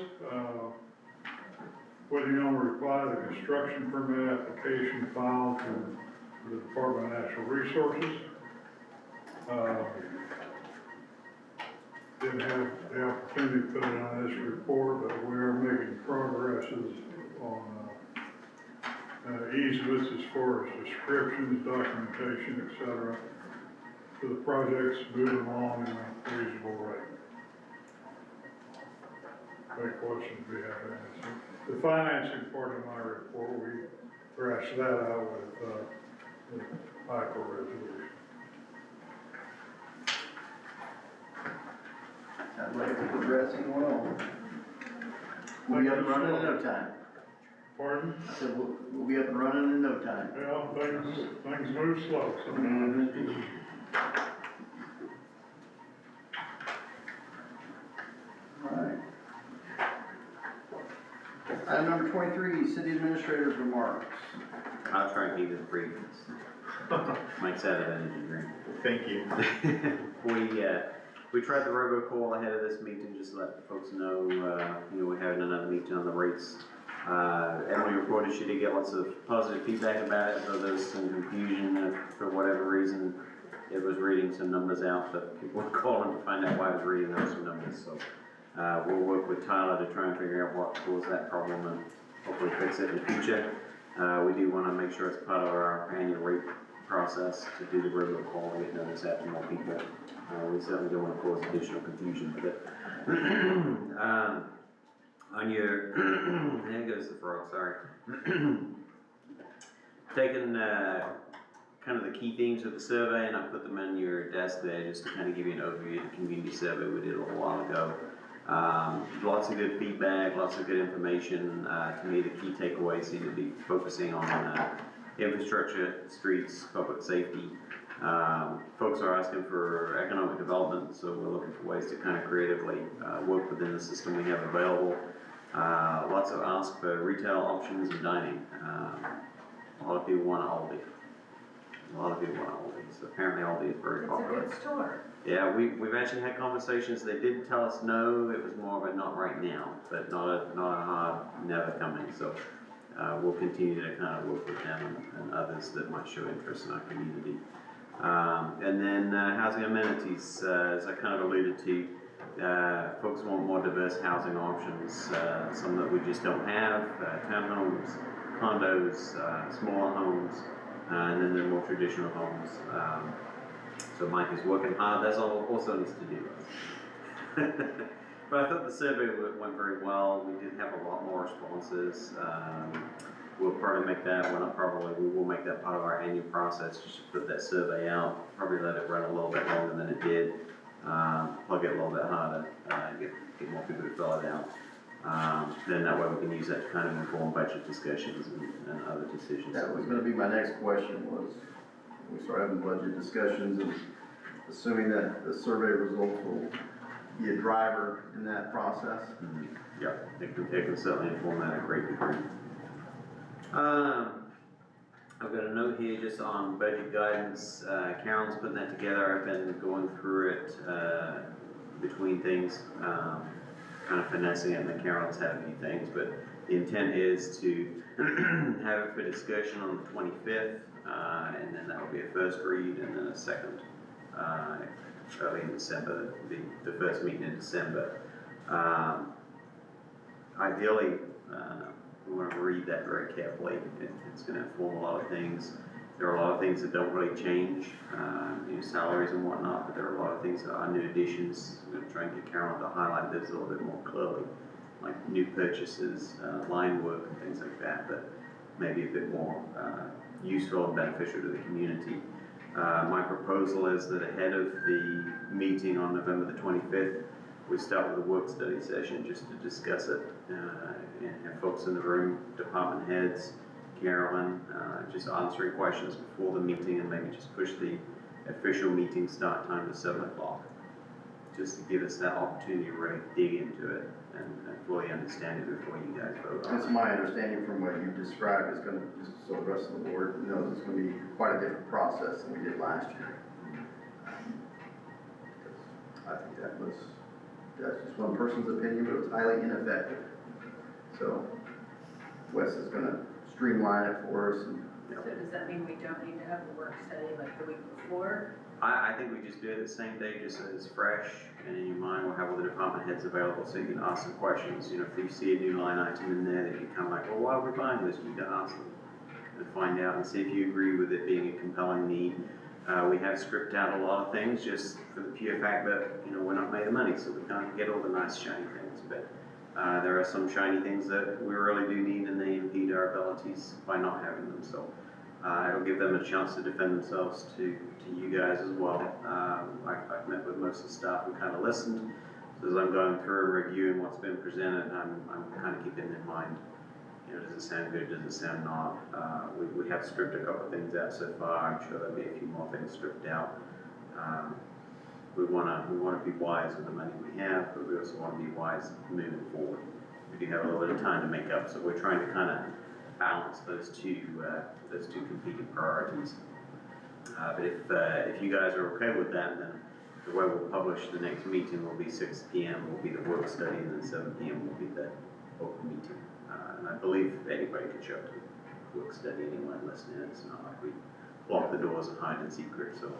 waiting on a reply to the construction permit application filed to the Department of Natural Resources. Didn't have the opportunity to put it on this report, but we are making progresses on easements as far as descriptions, documentation, etc. So the project's moving along in a reasonable rate. any questions we have answered. The financing part of my report, we thrashed that out with, the Michael resolution. Sounds like it's progressing well. We'll be up and running in no time. Pardon? I said, we'll be up and running in no time. Well, things move slow Mm-hmm. sometimes. Alright. Item number 23, city administrator's remarks. I'll try and keep it brief. Mike's out of energy drink. Thank you. We tried the robocall ahead of this meeting, just to let folks know, we're having another meeting on the rates. Emily reported she did get lots of positive feedback about it, though there's some confusion that for whatever reason it was reading some numbers out, but people were calling to find out why it was reading those some numbers. So we'll work with Tyler to try and figure out what caused that problem and hopefully fix it in the future. We do want to make sure it's part of our annual rate process to do the robocall and get notice out to more people. We certainly don't want to cause additional confusion with it. On your, there goes the frog, sorry. Taking kind of the key themes of the survey, and I put them in your desk there just to kind of give you an overview of the community survey we did a little while ago. Lots of good feedback, lots of good information. To me, the key takeaways seem to be focusing on infrastructure, streets, public safety. Folks are asking for economic development, so we're looking for ways to kind of creatively work within the system we have available. Lots of ask for retail options and dining. A lot of people want Aldi. So apparently Aldi is very popular. It's a good store. Yeah, we've actually had conversations. They did tell us no, it was more of a not right now, but not a hard never coming. So we'll continue to kind of work with them and others that might show interest in our community. And then housing amenities, as I kind of alluded to, folks want more diverse housing options, some that we just don't have, townhomes, condos, smaller homes, and then the more traditional homes. So Mike is working hard, that's all also needs to do. But I thought the survey went very well. We did have a lot more responses. We'll probably make that, we will make that part of our annual process, just to put that survey out, probably let it run a little bit longer than it did, plug it a little bit harder, get more people to fill it out. Then that way we can use that to kind of inform budget discussions and other decisions. That was gonna be my next question, was we start having budget discussions and assuming that the survey results will be a driver in that process. Mm-hmm. Yep, it can certainly inform that a great degree. I've got a note here just on budget guidance. Carolyn's putting that together. I've been going through it between things, kind of finessing it, and then Carolyn's had a few things, but the intent is to have it for discussion on the 25th, and then that will be a first read, and then a second early in December, the first meeting in December. Ideally, we want to read that very carefully. It's going to inform a lot of things. There are a lot of things that don't really change, salaries and whatnot, but there are a lot of things that are new additions. I'm going to try and get Carolyn to highlight this a little bit more clearly, like new purchases, line work and things like that, but maybe a bit more useful and beneficial to the community. My proposal is that ahead of the meeting on November the 25th, we start with a work study session just to discuss it, and have folks in the room, department heads, Carolyn, just answering questions before the meeting, and maybe just push the official meeting start time to 7 o'clock, just to give us that opportunity to really dig into it and fully understand it before you guys vote on it. It's my understanding from what you described, it's gonna, just so the rest of the board knows, it's gonna be quite a different process than we did last year. I think that's just one person's opinion, but it was highly ineffective. So Wes is gonna streamline it for us and, So does that mean we don't need to have a work study like the week before? I think we just do it the same day, just so it's fresh and in your mind. We'll have all the department heads available so you can ask some questions. If you see a new line item in there that you're kind of like, well, why are we buying this? You can ask them and find out and see if you agree with it being a compelling need. We have scripted out a lot of things just for the pure fact that, we're not made of money, so we can't get all the nice shiny things. But There are some shiny things that we really do need, and they impede our abilities by not having them, so it'll give them a chance to defend themselves to you guys as well. I've met with most of the staff and kind of listened, so as I'm going through and reviewing what's been presented, I'm kind of keeping in mind, you know, does it sound good, does it sound not? We have stripped a couple of things out so far. I'm sure there'll be a few more things stripped out. We wanna be wise with the money we have, but we also wanna be wise moving forward. We do have a little bit of time to make up, so we're trying to kind of balance those two competing priorities. But if you guys are okay with that, then the way we'll publish the next meeting will be 6 PM will be the work study, and then 7 PM will be the open meeting. And I believe anybody can show up to the work study anyway and listen in. It's not like we block the doors and hide in secret, so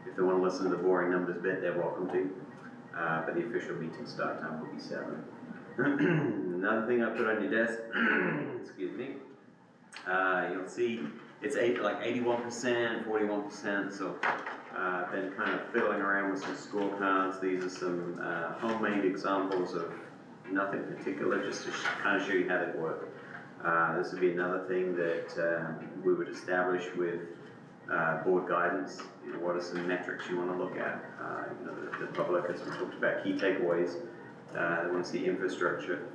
if they want to listen to the boring numbers bit, they're welcome to. But the official meeting start time will be 7. Another thing I put on your desk, excuse me, you'll see it's 81%, 41%, so been kind of fiddling around with some scorecards. These are some homemade examples of nothing particular, just to kind of show you how they work. This would be another thing that we would establish with board guidance. You know, what are some metrics you want to look at? You know, the public, as we talked about, key takeaways. They want to see infrastructure,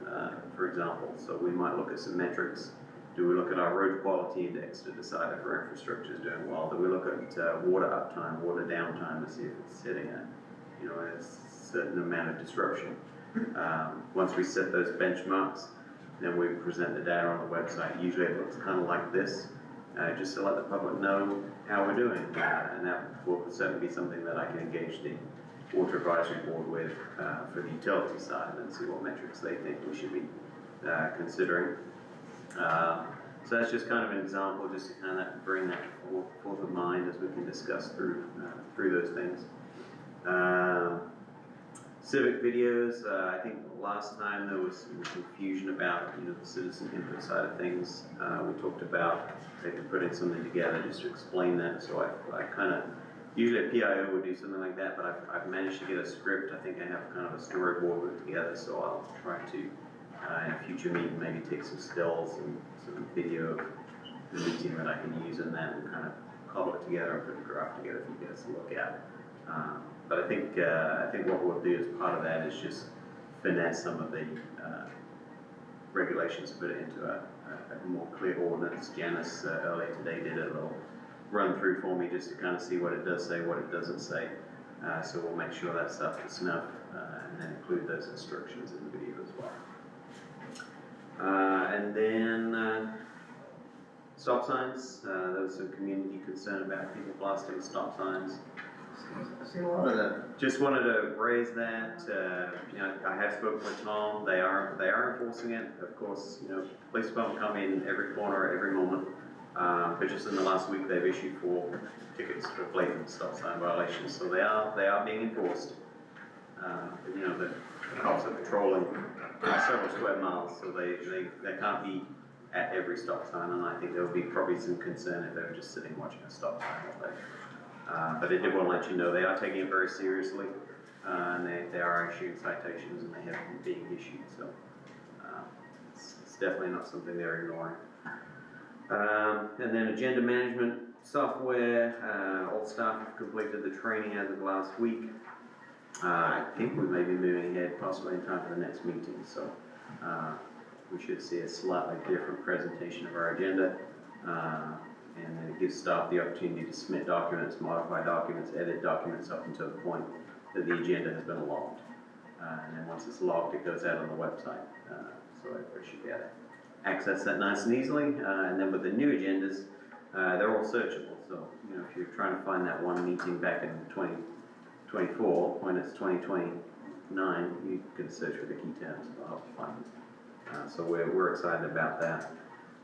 for example. So we might look at some metrics. Do we look at our road quality index to decide if our infrastructure is doing well? Do we look at water uptime, water downtime to see if it's hitting a certain amount of disruption? Once we set those benchmarks, then we present the data on the website. Usually it looks kind of like this, just to let the public know how we're doing. And that will certainly be something that I can engage the Water Advisory Board with for the utility side and see what metrics they think we should be considering. So that's just kind of an example, just to kind of bring that forth of mind as we can discuss through those things. Civic videos, I think last time there was some confusion about, you know, the citizen input side of things. We talked about maybe putting something together just to explain that, so I kind of, usually a PIO would do something like that, but I've managed to get a script. I think I have kind of a storyboard put together, so I'll try to, in a future meeting, maybe take some stills and some video of the meeting that I can use in that and kind of cobble it together and put a graph together for you guys to look at. But I think what we'll do as part of that is just finesse some of the regulations, put it into a more clear ordinance. Janice earlier today did a little run through for me just to kind of see what it does say, what it doesn't say. So we'll make sure that's up to snuff and then include those instructions in the video as well. And then stop signs. There was some community concern about people blasting stop signs. I've seen a lot of that. Just wanted to raise that. You know, I have spoken with Tom. They are enforcing it. Of course, you know, police department come in every corner, every moment. But just in the last week, they've issued 4 tickets for blatant stop sign violations. So they are being enforced. But, you know, the cops are patrolling several square miles, so they can't be at every stop sign. And I think there would be probably some concern if they were just sitting watching a stop sign all day. But I did want to let you know they are taking it very seriously, and they are issuing citations, and they have been being issued, so it's definitely not something they're ignoring. And then agenda management software, all staff have completed the training as of last week. I think we may be moving ahead possibly in time for the next meeting, so we should see a slightly different presentation of our agenda. And then it gives staff the opportunity to submit documents, modify documents, edit documents up until the point that the agenda has been logged. And then once it's logged, it goes out on the website. So everybody should be able to access that nice and easily. And then with the new agendas, they're all searchable. So, you know, if you're trying to find that one meeting back in 2024, when it's 2029, you can search for the key terms and it'll help you find it. So we're excited about that.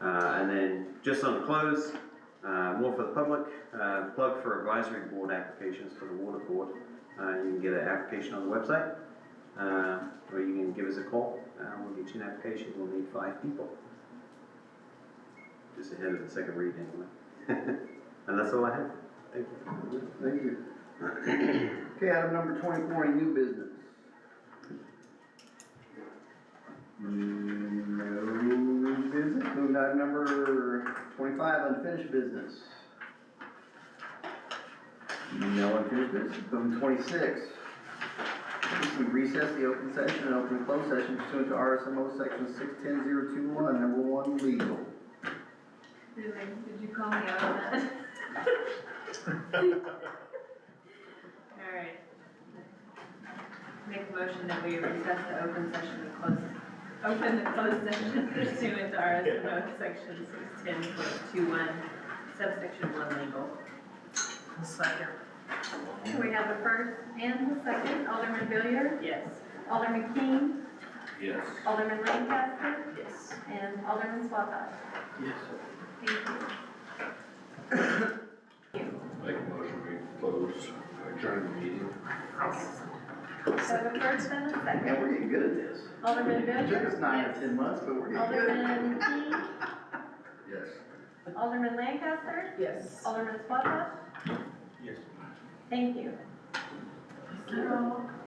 And then just on the close, more for the public, plug for advisory board applications for the water board. You can get an application on the website, or you can give us a call. We'll get you an application. We'll need 5 people. Just ahead of the second read anyway. And that's all I have. Thank you. Thank you. Okay, item number 24, any new business? No business, moving to item number 25, unfinished business. No unfinished business, moving to 26. We recess the open session and open closed session pursuant to RSMO section 610021, number 1, legal. Did you call me out on that? Alright. Make a motion that we recess the open session and open the closed session pursuant to RSMO section 610.21, subsection 1 legal. Second. We have the first and the second. Alderman Villiers, Yes. Alderman King, Yes. Alderman Lancaster, Yes. and Alderman Swatha. Yes. Thank you. Make a motion, we close, adjourn the meeting. So the first and the Man, second. we're getting good at this. Alderman It took Villiers. us 9 or 10 months, but we're getting good. Alderman King, Yes. Alderman Lancaster, Yes. Alderman Swatha. Yes. Thank you.